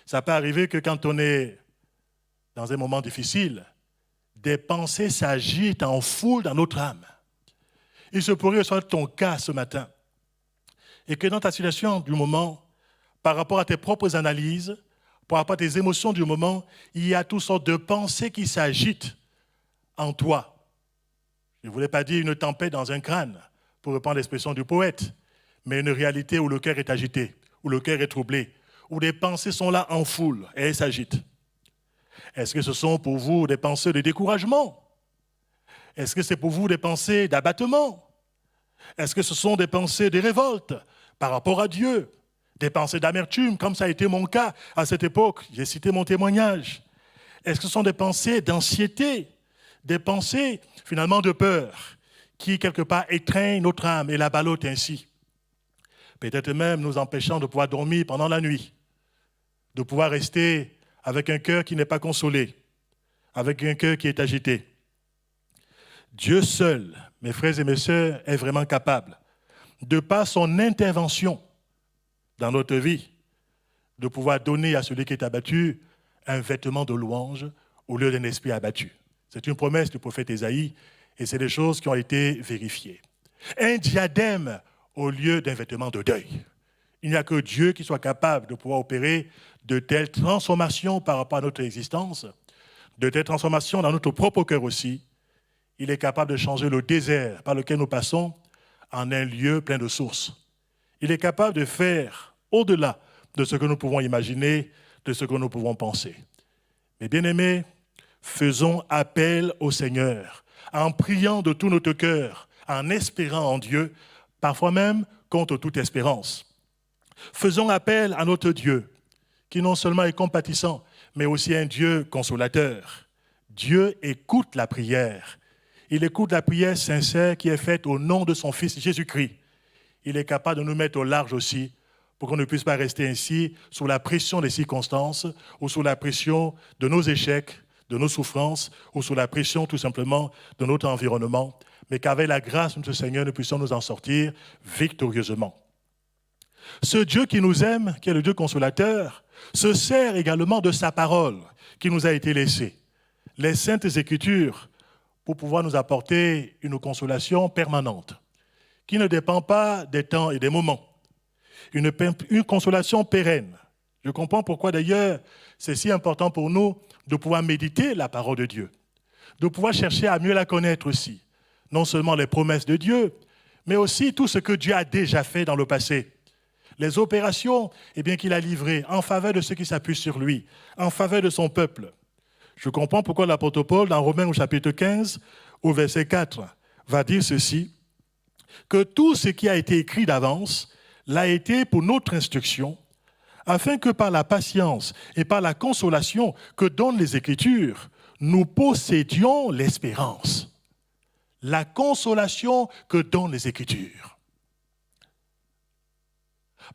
Ça peut arriver que quand on est dans un moment difficile, des pensées s'agitent en foule dans notre âme. Il se pourrait que ce soit ton cas ce matin, et que dans ta situation du moment, par rapport à tes propres analyses, par rapport à tes émotions du moment, il y a toutes sortes de pensées qui s'agitent en toi. Je ne voulais pas dire une tempête dans un crâne, pour reprendre l'expression du poète, mais une réalité où le cœur est agité, où le cœur est troublé, où les pensées sont là en foule et elles s'agitent. Est-ce que ce sont pour vous des pensées de découragement? Est-ce que c'est pour vous des pensées d'abattement? Est-ce que ce sont des pensées de révolte par rapport à Dieu? Des pensées d'amertume, comme ça a été mon cas à cette époque. J'ai cité mon témoignage. Est-ce que ce sont des pensées d'anxiété, des pensées finalement de peur, qui quelque part étreignent notre âme et la ballottent ainsi? Peut-être même nous empêchant de pouvoir dormir pendant la nuit, de pouvoir rester avec un cœur qui n'est pas consolé, avec un cœur qui est agité. Dieu seul, mes frères et mes sœurs, est vraiment capable, de par son intervention dans notre vie, de pouvoir donner à celui qui est abattu un vêtement de louange au lieu d'un esprit abattu. C'est une promesse du prophète Ésaïe et c'est des choses qui ont été vérifiées. Un diadème au lieu d'un vêtement de deuil. Il n'y a que Dieu qui soit capable de pouvoir opérer de telles transformations par rapport à notre existence, de telles transformations dans notre propre cœur aussi. Il est capable de changer le désert par lequel nous passons en un lieu plein de sources. Il est capable de faire au-delà de ce que nous pouvons imaginer, de ce que nous pouvons penser. Mais bien aimés, faisons appel au Seigneur, en priant de tout notre cœur, en espérant en Dieu, parfois même contre toute espérance. Faisons appel à notre Dieu, qui non seulement est compatissant, mais aussi un Dieu consolateur. Dieu écoute la prière. Il écoute la prière sincère qui est faite au nom de son Fils Jésus-Christ. Il est capable de nous mettre au large aussi pour qu'on ne puisse pas rester ainsi sous la pression des circonstances ou sous la pression de nos échecs, de nos souffrances ou sous la pression tout simplement de notre environnement, mais qu'avec la grâce de notre Seigneur, nous puissions nous en sortir victorieusement. Ce Dieu qui nous aime, qui est le Dieu consolateur, se sert également de sa parole qui nous a été laissée, les Saintes Écritures, pour pouvoir nous apporter une consolation permanente, qui ne dépend pas des temps et des moments. Une consolation pérenne. Je comprends pourquoi d'ailleurs c'est si important pour nous de pouvoir méditer la parole de Dieu, de pouvoir chercher à mieux la connaître aussi. Non seulement les promesses de Dieu, mais aussi tout ce que Dieu a déjà fait dans le passé. Les opérations qu'il a livrées en faveur de ceux qui s'appuient sur lui, en faveur de son peuple. Je comprends pourquoi l'apôtre Paul, dans Romains au chapitre 15, au verset 4, va dire ceci, que tout ce qui a été écrit d'avance l'a été pour notre instruction, afin que par la patience et par la consolation que donnent les Écritures, nous possédions l'espérance. La consolation que donnent les Écritures.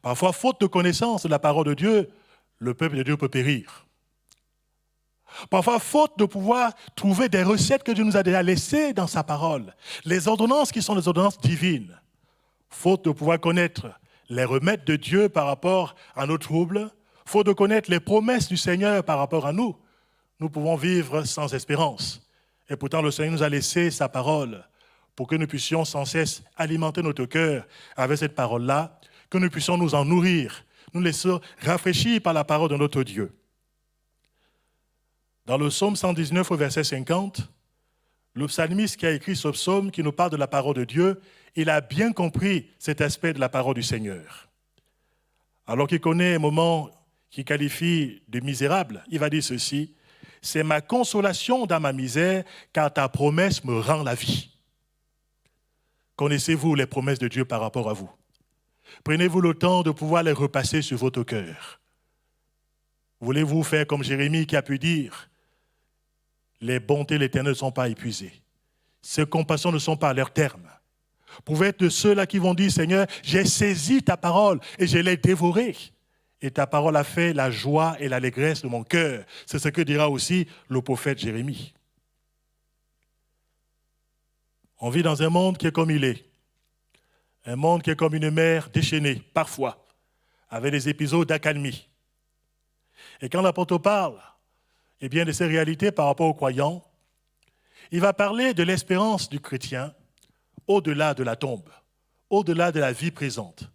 Parfois, faute de connaissance de la parole de Dieu, le peuple de Dieu peut périr. Parfois, faute de pouvoir trouver des recettes que Dieu nous a déjà laissées dans sa parole, les ordonnances qui sont les ordonnances divines, faute de pouvoir connaître les remèdes de Dieu par rapport à nos troubles, faute de connaître les promesses du Seigneur par rapport à nous, nous pouvons vivre sans espérance. Et pourtant, le Seigneur nous a laissé sa parole pour que nous puissions sans cesse alimenter notre cœur avec cette parole-là, que nous puissions nous en nourrir, nous laisser rafraîchir par la parole de notre Dieu. Dans le psaume 119 au verset 50, le psalmiste qui a écrit ce psaume qui nous parle de la parole de Dieu, il a bien compris cet aspect de la parole du Seigneur. Alors qu'il connaît un moment qu'il qualifie de misérable, il va dire ceci: « C'est ma consolation dans ma misère, car ta promesse me rend la vie. » Connaissez-vous les promesses de Dieu par rapport à vous? Prenez-vous le temps de pouvoir les repasser sur votre cœur. Voulez-vous faire comme Jérémie qui a pu dire: « Les bontés de l'Éternel ne sont pas épuisées. Ses compassions ne sont pas à leur terme. » Vous pouvez être de ceux-là qui vont dire: « Seigneur, j'ai saisi ta parole et je l'ai dévorée. Et ta parole a fait la joie et l'allégresse de mon cœur. » C'est ce que dira aussi le prophète Jérémie. On vit dans un monde qui est comme il est. Un monde qui est comme une mer déchaînée, parfois, avec des épisodes d'accalmie. Et quand l'apôtre parle de ces réalités par rapport aux croyants, il va parler de l'espérance du chrétien au-delà de la tombe, au-delà de la vie présente.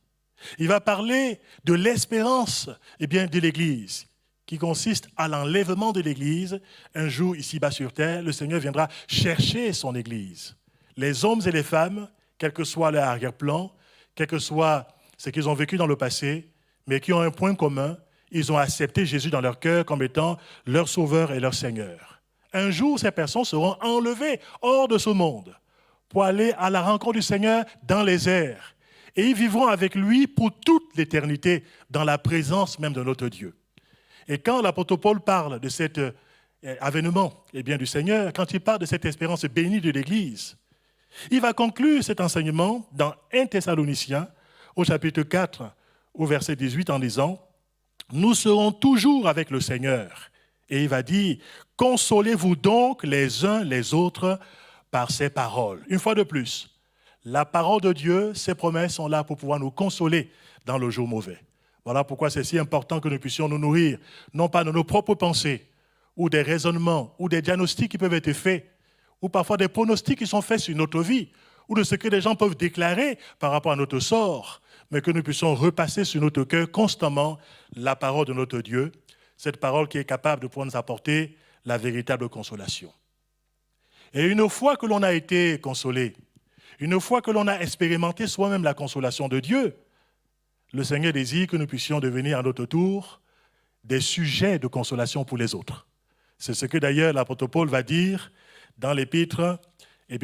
Il va parler de l'espérance de l'Église, qui consiste à l'enlèvement de l'Église. Un jour, ici-bas sur terre, le Seigneur viendra chercher son Église. Les hommes et les femmes, quel que soit leur arrière-plan, quel que soit ce qu'ils ont vécu dans le passé, mais qui ont un point commun: ils ont accepté Jésus dans leur cœur comme étant leur Sauveur et leur Seigneur. Un jour, ces personnes seront enlevées hors de ce monde pour aller à la rencontre du Seigneur dans les airs. Et ils vivront avec lui pour toute l'éternité dans la présence même de notre Dieu. Et quand l'apôtre Paul parle de cet avènement du Seigneur, quand il parle de cette espérance bénie de l'Église, il va conclure cet enseignement dans 1 Thessaloniciens, au chapitre 4, au verset 18, en disant: « Nous serons toujours avec le Seigneur. » Et il va dire: « Consolez-vous donc les uns les autres par ces paroles. » Une fois de plus, la parole de Dieu, ses promesses sont là pour pouvoir nous consoler dans le jour mauvais. Voilà pourquoi c'est si important que nous puissions nous nourrir, non pas de nos propres pensées, ou des raisonnements, ou des diagnostics qui peuvent être faits, ou parfois des pronostics qui sont faits sur notre vie, ou de ce que les gens peuvent déclarer par rapport à notre sort, mais que nous puissions repasser sur notre cœur constamment la parole de notre Dieu, cette parole qui est capable de pouvoir nous apporter la véritable consolation. Et une fois que l'on a été consolé, une fois que l'on a expérimenté soi-même la consolation de Dieu, le Seigneur désire que nous puissions devenir à notre tour des sujets de consolation pour les autres. C'est ce que d'ailleurs l'apôtre Paul va dire dans l'épître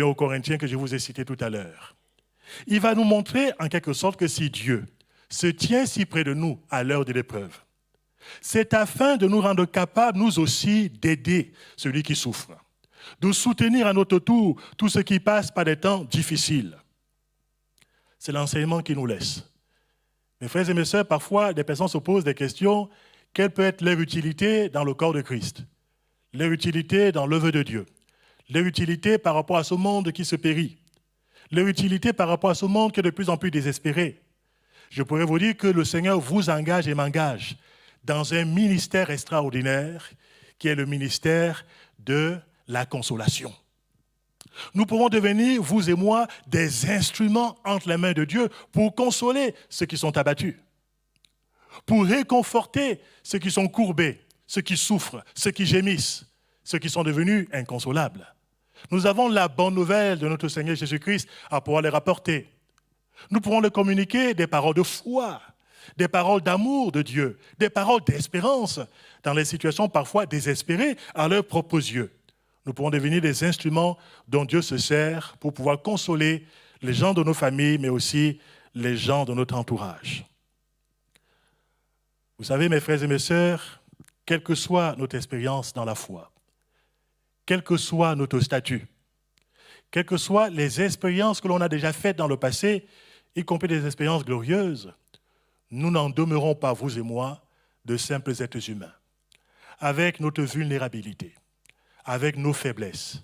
aux Corinthiens que je vous ai cité tout à l'heure. Il va nous montrer en quelque sorte que si Dieu se tient si près de nous à l'heure de l'épreuve, c'est afin de nous rendre capables, nous aussi, d'aider celui qui souffre, de soutenir à notre tour tout ce qui passe par des temps difficiles. C'est l'enseignement qu'il nous laisse. Mes frères et mes sœurs, parfois, des personnes se posent des questions. Quelle peut être leur utilité dans le corps de Christ? Leur utilité dans l'œuvre de Dieu? Leur utilité par rapport à ce monde qui se périt? Leur utilité par rapport à ce monde qui est de plus en plus désespéré? Je pourrais vous dire que le Seigneur vous engage et m'engage dans un ministère extraordinaire qui est le ministère de la consolation. Nous pouvons devenir, vous et moi, des instruments entre les mains de Dieu pour consoler ceux qui sont abattus, pour réconforter ceux qui sont courbés, ceux qui souffrent, ceux qui gémissent, ceux qui sont devenus inconsolables. Nous avons la bonne nouvelle de notre Seigneur Jésus-Christ à pouvoir les rapporter. Nous pourrons leur communiquer des paroles de foi, des paroles d'amour de Dieu, des paroles d'espérance dans les situations parfois désespérées à leurs propres yeux. Nous pourrons devenir des instruments dont Dieu se sert pour pouvoir consoler les gens de nos familles, mais aussi les gens de notre entourage. Vous savez, mes frères et mes sœurs, quelle que soit notre expérience dans la foi, quel que soit notre statut, quelles que soient les expériences que l'on a déjà faites dans le passé, y compris des expériences glorieuses, nous n'en demeurons pas, vous et moi, de simples êtres humains. avec notre vulnérabilité, avec nos faiblesses,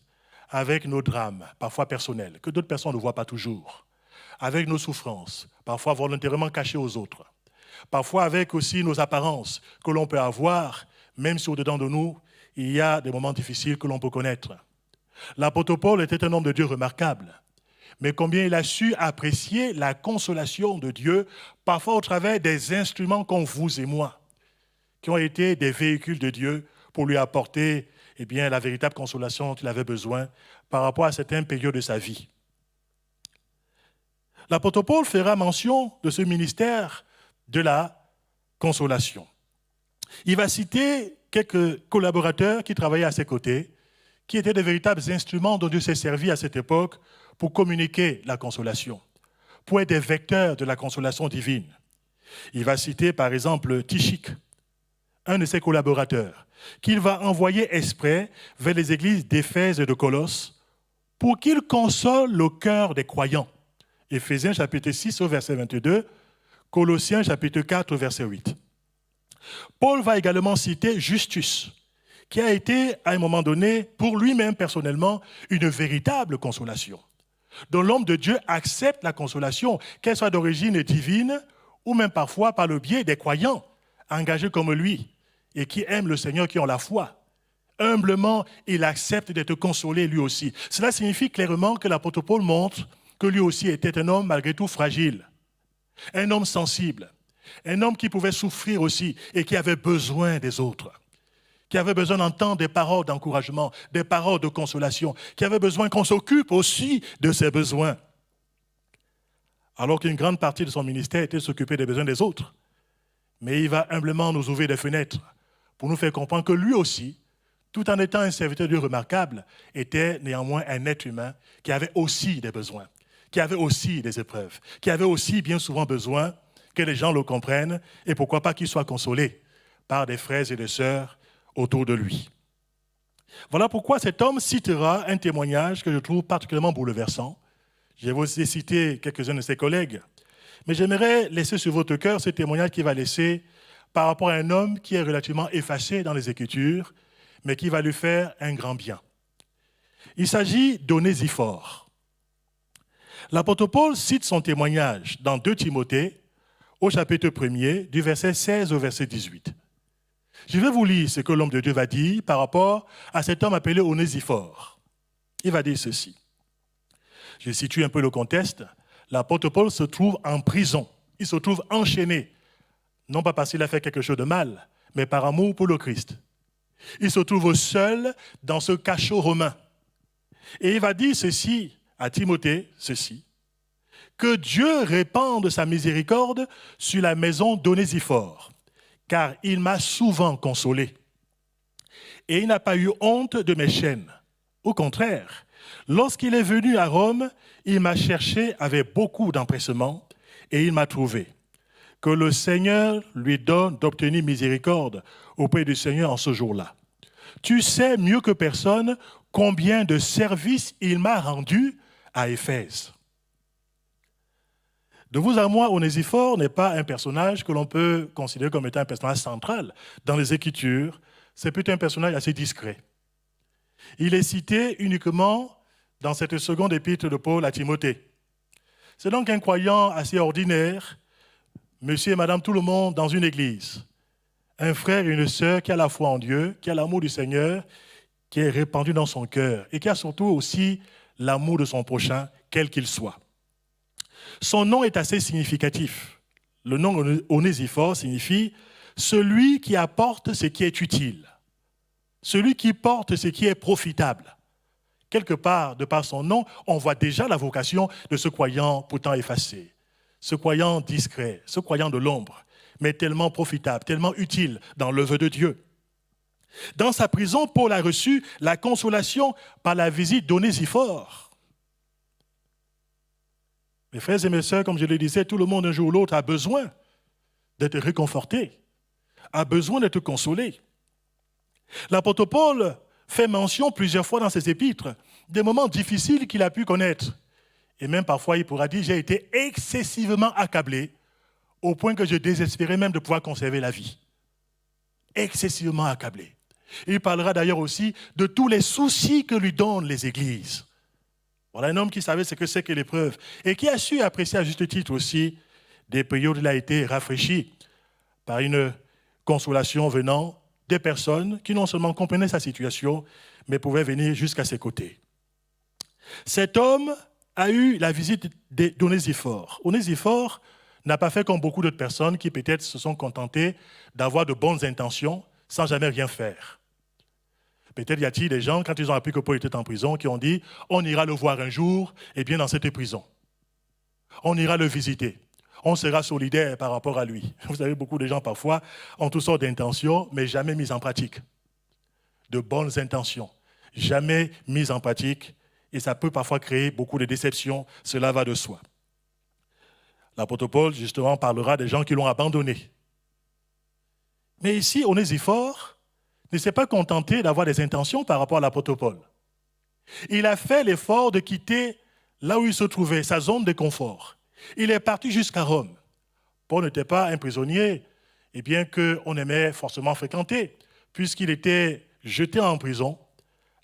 avec nos drames, parfois personnels, que d'autres personnes ne voient pas toujours, avec nos souffrances, parfois volontairement cachées aux autres, parfois avec aussi nos apparences que l'on peut avoir, même si au-dedans de nous, il y a des moments difficiles que l'on peut connaître. L'apôtre Paul était un homme de Dieu remarquable, mais combien il a su apprécier la consolation de Dieu, parfois au travers des instruments comme vous et moi, qui ont été des véhicules de Dieu pour lui apporter la véritable consolation dont il avait besoin par rapport à certaines périodes de sa vie. L'apôtre Paul fera mention de ce ministère de la consolation. Il va citer quelques collaborateurs qui travaillaient à ses côtés, qui étaient des véritables instruments dont Dieu s'est servi à cette époque pour communiquer la consolation, pour être des vecteurs de la consolation divine. Il va citer par exemple Tychique, un de ses collaborateurs, qu'il va envoyer exprès vers les églises d'Éphèse et de Colosse pour qu'il console le cœur des croyants. Éphésiens chapitre 6 au verset 22, Colossiens chapitre 4 au verset 8. Paul va également citer Justus, qui a été à un moment donné, pour lui-même personnellement, une véritable consolation, dont l'homme de Dieu accepte la consolation, qu'elle soit d'origine divine ou même parfois par le biais des croyants engagés comme lui et qui aiment le Seigneur, qui ont la foi. Humblement, il accepte d'être consolé lui aussi. Cela signifie clairement que l'apôtre Paul montre que lui aussi était un homme malgré tout fragile, un homme sensible, un homme qui pouvait souffrir aussi et qui avait besoin des autres, qui avait besoin d'entendre des paroles d'encouragement, des paroles de consolation, qui avait besoin qu'on s'occupe aussi de ses besoins. Alors qu'une grande partie de son ministère était de s'occuper des besoins des autres. Mais il va humblement nous ouvrir des fenêtres pour nous faire comprendre que lui aussi, tout en étant un serviteur de Dieu remarquable, était néanmoins un être humain qui avait aussi des besoins, qui avait aussi des épreuves, qui avait aussi bien souvent besoin que les gens le comprennent et pourquoi pas qu'il soit consolé par des frères et des sœurs autour de lui. Voilà pourquoi cet homme citera un témoignage que je trouve particulièrement bouleversant. Je vais aussi citer quelques-uns de ses collègues, mais j'aimerais laisser sur votre cœur ce témoignage qu'il va laisser par rapport à un homme qui est relativement effacé dans les Écritures, mais qui va lui faire un grand bien. Il s'agit d'Onésiphore. L'apôtre Paul cite son témoignage dans 2 Timothée, au chapitre 1er, du verset 16 au verset 18. Je vais vous lire ce que l'homme de Dieu va dire par rapport à cet homme appelé Onésiphore. Il va dire ceci. Je situe un peu le contexte. L'apôtre Paul se trouve en prison. Il se trouve enchaîné. Non pas parce qu'il a fait quelque chose de mal, mais par amour pour le Christ. Il se trouve seul dans ce cachot romain. Et il va dire ceci à Timothée, ceci. Que Dieu répande sa miséricorde sur la maison d'Onésiphore, car il m'a souvent consolé. Et il n'a pas eu honte de mes chaînes. Au contraire, lorsqu'il est venu à Rome, il m'a cherché avec beaucoup d'empressement et il m'a trouvé. Que le Seigneur lui donne d'obtenir miséricorde auprès du Seigneur en ce jour-là. Tu sais mieux que personne combien de services il m'a rendu à Éphèse. De vous à moi, Onésiphore n'est pas un personnage que l'on peut considérer comme étant un personnage central dans les Écritures. C'est plutôt un personnage assez discret. Il est cité uniquement dans cette seconde épître de Paul à Timothée. C'est donc un croyant assez ordinaire, monsieur et madame tout le monde dans une église. Un frère et une sœur qui a la foi en Dieu, qui a l'amour du Seigneur, qui est répandu dans son cœur et qui a surtout aussi l'amour de son prochain, quel qu'il soit. Son nom est assez significatif. Le nom Onésiphore signifie « celui qui apporte ce qui est utile », celui qui porte ce qui est profitable. Quelque part, de par son nom, on voit déjà la vocation de ce croyant pourtant effacé, ce croyant discret, ce croyant de l'ombre, mais tellement profitable, tellement utile dans l'œuvre de Dieu. Dans sa prison, Paul a reçu la consolation par la visite d'Onésiphore. Mes frères et mes sœurs, comme je le disais, tout le monde un jour ou l'autre a besoin d'être réconforté, a besoin d'être consolé. L'apôtre Paul fait mention plusieurs fois dans ses épîtres des moments difficiles qu'il a pu connaître. Et même parfois, il pourra dire, j'ai été excessivement accablé au point que je désespérais même de pouvoir conserver la vie. Excessivement accablé. Il parlera d'ailleurs aussi de tous les soucis que lui donnent les églises. Voilà un homme qui savait ce que c'est que l'épreuve et qui a su apprécier à juste titre aussi des périodes où il a été rafraîchi par une consolation venant des personnes qui non seulement comprenaient sa situation, mais pouvaient venir jusqu'à ses côtés. Cet homme a eu la visite d'Onésiphore. Onésiphore n'a pas fait comme beaucoup d'autres personnes qui peut-être se sont contentées d'avoir de bonnes intentions sans jamais rien faire. Peut-être y a-t-il des gens, quand ils ont appris que Paul était en prison, qui ont dit « on ira le voir un jour, et bien dans cette prison. On ira le visiter. On sera solidaire par rapport à lui. » Vous savez, beaucoup de gens parfois ont toutes sortes d'intentions, mais jamais mises en pratique. De bonnes intentions, jamais mises en pratique, et ça peut parfois créer beaucoup de déceptions, cela va de soi. L'apôtre Paul, justement, parlera des gens qui l'ont abandonné. Mais ici, Onésiphore ne s'est pas contenté d'avoir des intentions par rapport à l'apôtre Paul. Il a fait l'effort de quitter là où il se trouvait, sa zone de confort. Il est parti jusqu'à Rome. Paul n'était pas un prisonnier, et bien qu'on aimait forcément fréquenter, puisqu'il était jeté en prison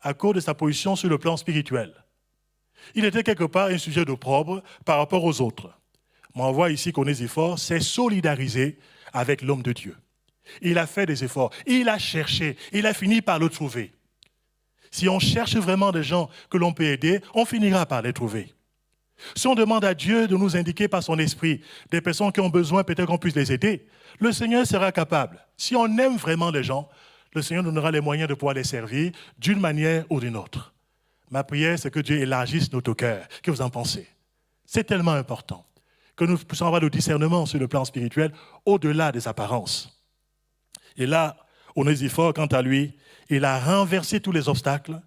à cause de sa position sur le plan spirituel. Il était quelque part un sujet d'opprobre par rapport aux autres. Mais on voit ici qu'Onésiphore s'est solidarisé avec l'homme de Dieu. Il a fait des efforts, il a cherché, il a fini par le trouver. Si on cherche vraiment des gens que l'on peut aider, on finira par les trouver. Si on demande à Dieu de nous indiquer par son esprit des personnes qui ont besoin, peut-être qu'on puisse les aider, le Seigneur sera capable. Si on aime vraiment les gens, le Seigneur donnera les moyens de pouvoir les servir d'une manière ou d'une autre. Ma prière, c'est que Dieu élargisse notre cœur. Que vous en pensez? C'est tellement important que nous puissions avoir le discernement sur le plan spirituel au-delà des apparences. Et là, Onésiphore, quant à lui, il a renversé tous les obstacles.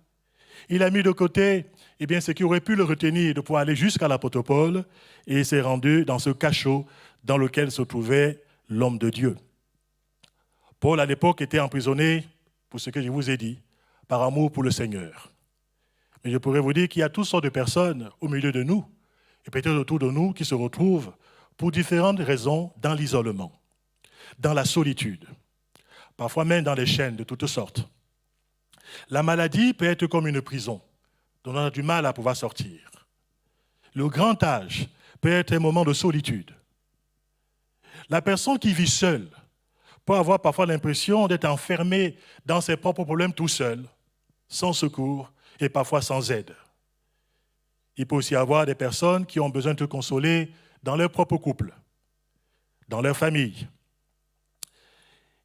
Il a mis de côté ce qui aurait pu le retenir de pouvoir aller jusqu'à l'apôtre Paul, et il s'est rendu dans ce cachot dans lequel se trouvait l'homme de Dieu. Paul, à l'époque, était emprisonné, pour ce que je vous ai dit, par amour pour le Seigneur. Mais je pourrais vous dire qu'il y a toutes sortes de personnes au milieu de nous, et peut-être autour de nous, qui se retrouvent pour différentes raisons dans l'isolement, dans la solitude, parfois même dans les chaînes de toutes sortes. La maladie peut être comme une prison, dont on a du mal à pouvoir sortir. Le grand âge peut être un moment de solitude. La personne qui vit seule peut avoir parfois l'impression d'être enfermée dans ses propres problèmes tout seul, sans secours et parfois sans aide. Il peut aussi y avoir des personnes qui ont besoin de se consoler dans leur propre couple, dans leur famille.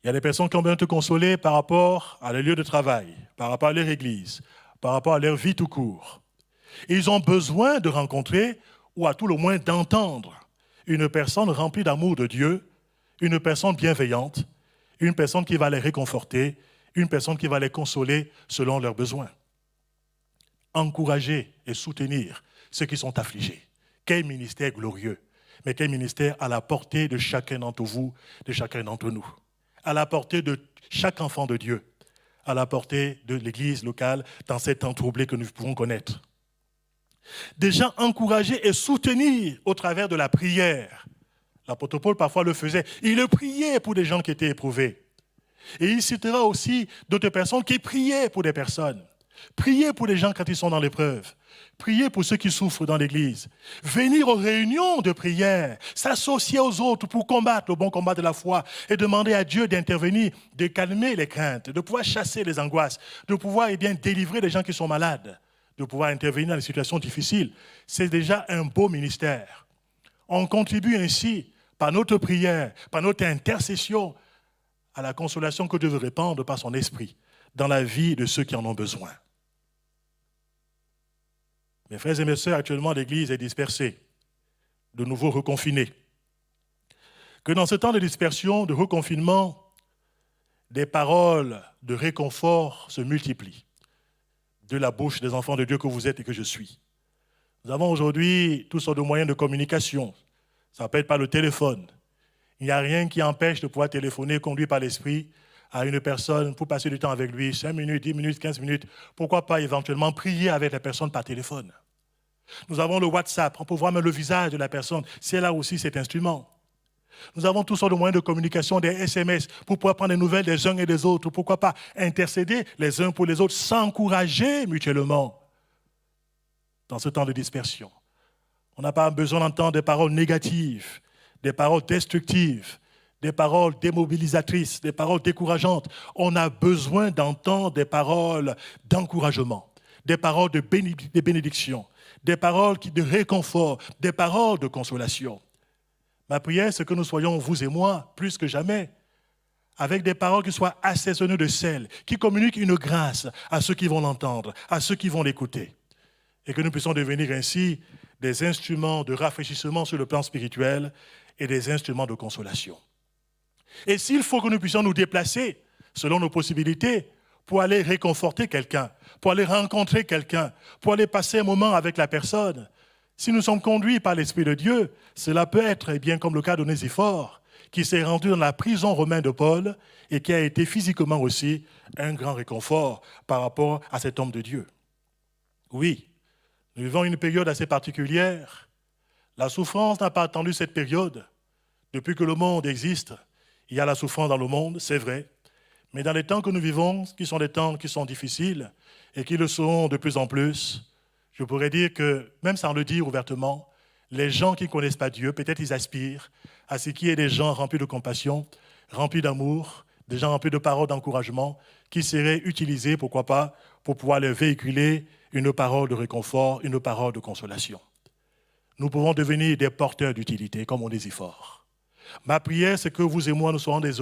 Il y a des personnes qui ont besoin de se consoler par rapport à leur lieu de travail, par rapport à leur église, par rapport à leur vie tout court. Ils ont besoin de rencontrer, ou à tout le moins d'entendre, une personne remplie d'amour de Dieu, une personne bienveillante, une personne qui va les réconforter, une personne qui va les consoler selon leurs besoins. Encourager et soutenir ceux qui sont affligés. Quel ministère glorieux, mais quel ministère à la portée de chacun d'entre vous, de chacun d'entre nous. À la portée de chaque enfant de Dieu, à la portée de l'église locale dans cet temps troublé que nous pouvons connaître. Déjà encourager et soutenir au travers de la prière. L'apôtre Paul parfois le faisait. Il le priait pour des gens qui étaient éprouvés. Et il citera aussi d'autres personnes qui priaient pour des personnes. Priez pour les gens quand ils sont dans l'épreuve. Priez pour ceux qui souffrent dans l'église. Venir aux réunions de prière, s'associer aux autres pour combattre le bon combat de la foi et demander à Dieu d'intervenir, de calmer les craintes, de pouvoir chasser les angoisses, de pouvoir délivrer les gens qui sont malades, de pouvoir intervenir dans les situations difficiles. C'est déjà un beau ministère. On contribue ainsi, par notre prière, par notre intercession, à la consolation que Dieu veut répandre par son esprit dans la vie de ceux qui en ont besoin. Mes frères et mes sœurs, actuellement l'Église est dispersée, de nouveau reconfinée. Que dans ce temps de dispersion, de reconfinement, des paroles de réconfort se multiplient de la bouche des enfants de Dieu que vous êtes et que je suis. Nous avons aujourd'hui toutes sortes de moyens de communication. Ça peut être par le téléphone. Il n'y a rien qui empêche de pouvoir téléphoner, conduit par l'Esprit, à une personne pour passer du temps avec lui, 5 minutes, 10 minutes, 15 minutes. Pourquoi pas éventuellement prier avec la personne par téléphone? Nous avons le WhatsApp, on peut voir même le visage de la personne. C'est là aussi cet instrument. Nous avons toutes sortes de moyens de communication, des SMS, pour pouvoir prendre des nouvelles des uns et des autres. Pourquoi pas intercéder les uns pour les autres, s'encourager mutuellement dans ce temps de dispersion. On n'a pas besoin d'entendre des paroles négatives, des paroles destructives, des paroles démobilisatrices, des paroles décourageantes. On a besoin d'entendre des paroles d'encouragement, des paroles de bénédiction, des paroles de réconfort, des paroles de consolation. Ma prière, c'est que nous soyons, vous et moi, plus que jamais, avec des paroles qui soient assaisonnées de sel, qui communiquent une grâce à ceux qui vont l'entendre, à ceux qui vont l'écouter. Et que nous puissions devenir ainsi des instruments de rafraîchissement sur le plan spirituel et des instruments de consolation. Et s'il faut que nous puissions nous déplacer selon nos possibilités pour aller réconforter quelqu'un, pour aller rencontrer quelqu'un, pour aller passer un moment avec la personne, si nous sommes conduits par l'Esprit de Dieu, cela peut être, bien comme le cas d'Onésiphore, qui s'est rendu dans la prison romaine de Paul et qui a été physiquement aussi un grand réconfort par rapport à cet homme de Dieu. Oui, nous vivons une période assez particulière. La souffrance n'a pas attendu cette période. Depuis que le monde existe, il y a la souffrance dans le monde, c'est vrai. Mais dans les temps que nous vivons, qui sont des temps qui sont difficiles et qui le seront de plus en plus, je pourrais dire que, même sans le dire ouvertement, les gens qui ne connaissent pas Dieu, peut-être ils aspirent à ce qu'il y ait des gens remplis de compassion, remplis d'amour, des gens remplis de paroles d'encouragement, qui seraient utilisés, pourquoi pas, pour pouvoir leur véhiculer une parole de réconfort, une parole de consolation. Nous pouvons devenir des porteurs d'utilité, comme Onésiphore. Ma prière, c'est que vous et moi, nous serons des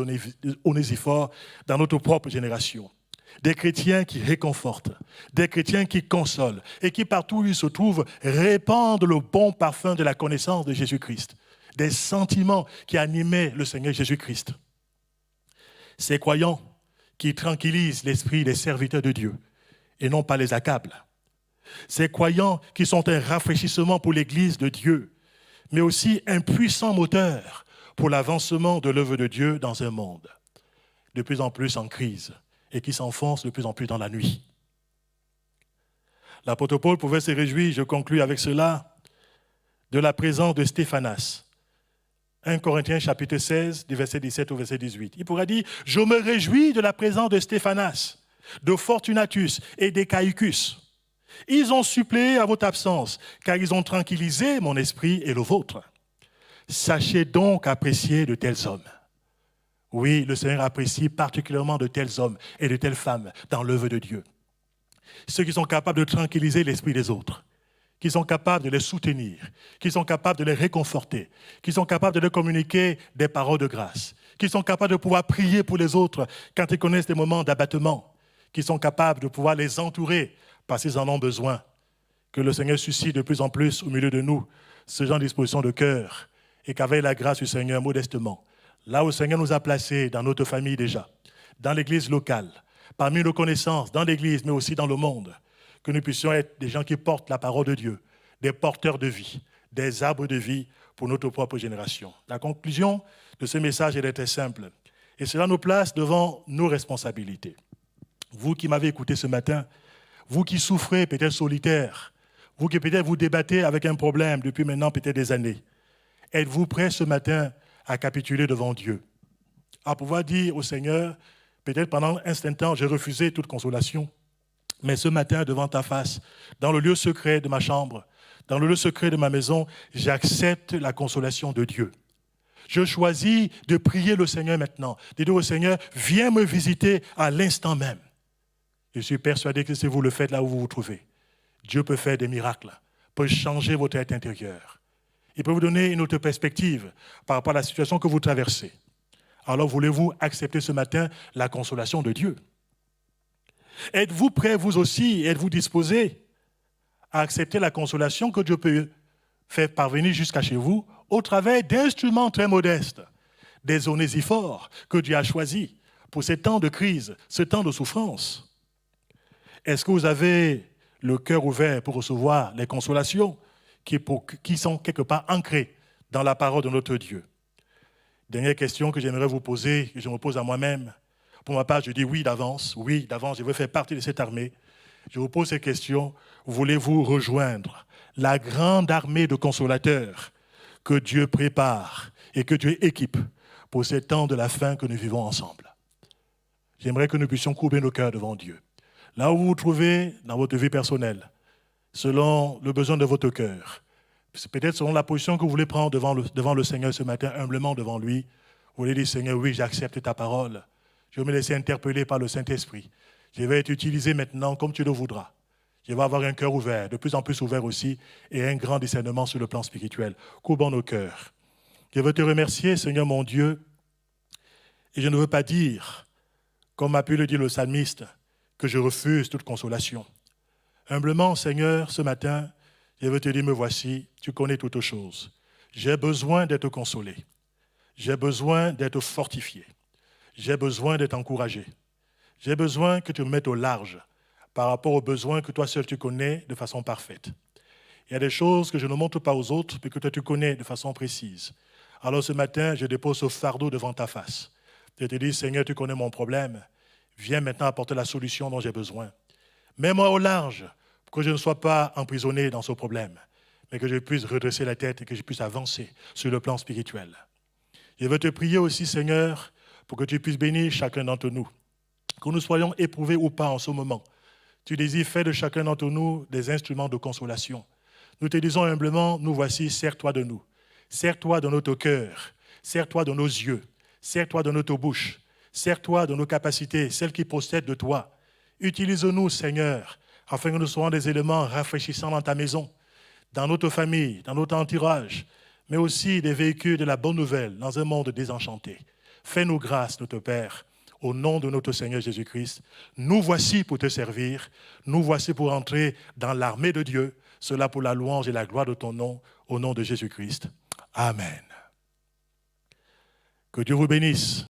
Onésiphores dans notre propre génération. Des chrétiens qui réconfortent, des chrétiens qui consolent et qui, partout où ils se trouvent, répandent le bon parfum de la connaissance de Jésus-Christ, des sentiments qui animaient le Seigneur Jésus-Christ. Ces croyants qui tranquillisent l'esprit des serviteurs de Dieu et non pas les accablent. Ces croyants qui sont un rafraîchissement pour l'Église de Dieu, mais aussi un puissant moteur pour l'avancement de l'œuvre de Dieu dans un monde de plus en plus en crise et qui s'enfonce de plus en plus dans la nuit. L'apôtre Paul pouvait se réjouir, je conclus avec cela, de la présence de Stéphanas. 1 Corinthiens chapitre 16, du verset 17 au verset 18. Il pourrait dire, je me réjouis de la présence de Stéphanas, de Fortunatus et d'Écaïcus. Ils ont suppléé à votre absence, car ils ont tranquillisé mon esprit et le vôtre. Sachez donc apprécier de tels hommes. Oui, le Seigneur apprécie particulièrement de tels hommes et de telles femmes dans l'œuvre de Dieu. Ceux qui sont capables de tranquilliser l'esprit des autres, qui sont capables de les soutenir, qui sont capables de les réconforter, qui sont capables de leur communiquer des paroles de grâce, qui sont capables de pouvoir prier pour les autres quand ils connaissent des moments d'abattement, qui sont capables de pouvoir les entourer parce qu'ils en ont besoin. Que le Seigneur suscite de plus en plus au milieu de nous ce genre de disposition de cœur et qu'avec la grâce du Seigneur, modestement, là où le Seigneur nous a placés dans notre famille déjà, dans l'église locale, parmi nos connaissances, dans l'église, mais aussi dans le monde, que nous puissions être des gens qui portent la parole de Dieu, des porteurs de vie, des arbres de vie pour notre propre génération. La conclusion de ce message est très simple. Et cela nous place devant nos responsabilités. Vous qui m'avez écouté ce matin, vous qui souffrez peut-être solitaire, vous qui peut-être vous débattez avec un problème depuis maintenant peut-être des années, êtes-vous prêts ce matin à capituler devant Dieu, à pouvoir dire au Seigneur, peut-être pendant un instant temps, j'ai refusé toute consolation, mais ce matin, devant ta face, dans le lieu secret de ma chambre, dans le lieu secret de ma maison, j'accepte la consolation de Dieu. Je choisis de prier le Seigneur maintenant, de dire au Seigneur, viens me visiter à l'instant même. Je suis persuadé que si vous le faites là où vous vous trouvez, Dieu peut faire des miracles, peut changer votre être intérieur. Il peut vous donner une autre perspective par rapport à la situation que vous traversez. Alors voulez-vous accepter ce matin la consolation de Dieu? Êtes-vous prêts vous aussi, êtes-vous disposés à accepter la consolation que Dieu peut faire parvenir jusqu'à chez vous au travers d'instruments très modestes, des Onésiphores que Dieu a choisis pour ces temps de crise, ce temps de souffrance? Est-ce que vous avez le cœur ouvert pour recevoir les consolations qui sont quelque part ancrées dans la parole de notre Dieu? Dernière question que j'aimerais vous poser, que je me pose à moi-même. Pour ma part, je dis oui d'avance, je veux faire partie de cette armée. Je vous pose cette question, voulez-vous rejoindre la grande armée de consolateurs que Dieu prépare et que Dieu équipe pour ces temps de la fin que nous vivons ensemble. J'aimerais que nous puissions courber nos cœurs devant Dieu. Là où vous vous trouvez dans votre vie personnelle, selon le besoin de votre cœur, c'est peut-être selon la position que vous voulez prendre devant le Seigneur ce matin, humblement devant lui, vous voulez dire, Seigneur, oui, j'accepte ta parole. Je vais me laisser interpeller par le Saint-Esprit. Je vais être utilisé maintenant comme tu le voudras. Je vais avoir un cœur ouvert, de plus en plus ouvert aussi, et un grand discernement sur le plan spirituel. Courbons nos cœurs. Je veux te remercier, Seigneur mon Dieu, et je ne veux pas dire, comme a pu le dire le psalmiste, que je refuse toute consolation. Humblement, Seigneur, ce matin, je veux te dire, me voici, tu connais toutes choses. J'ai besoin d'être consolé. J'ai besoin d'être fortifié. J'ai besoin d'être encouragé. J'ai besoin que tu me mettes au large par rapport aux besoins que toi seul tu connais de façon parfaite. Il y a des choses que je ne montre pas aux autres, mais que toi tu connais de façon précise. Alors ce matin, je dépose ce fardeau devant ta face. Je te dis, Seigneur, tu connais mon problème. Viens maintenant apporter la solution dont j'ai besoin. Mets-moi au large pour que je ne sois pas emprisonné dans ce problème, mais que je puisse redresser la tête et que je puisse avancer sur le plan spirituel. Je veux te prier aussi, Seigneur, pour que tu puisses bénir chacun d'entre nous. Que nous soyons éprouvés ou pas en ce moment. Tu désires faire de chacun d'entre nous des instruments de consolation. Nous te disons humblement, nous voici, sers-toi de nous. Sers-toi de notre cœur. Sers-toi de nos yeux. Sers-toi de notre bouche. Sers-toi de nos capacités, celles qui procèdent de toi. Utilise-nous, Seigneur, afin que nous soyons des éléments rafraîchissants dans ta maison, dans notre famille, dans notre entourage, mais aussi des véhicules de la bonne nouvelle dans un monde désenchanté. Fais-nous grâce, notre Père, au nom de notre Seigneur Jésus-Christ. Nous voici pour te servir, nous voici pour entrer dans l'armée de Dieu, cela pour la louange et la gloire de ton nom, au nom de Jésus-Christ. Amen. Que Dieu vous bénisse.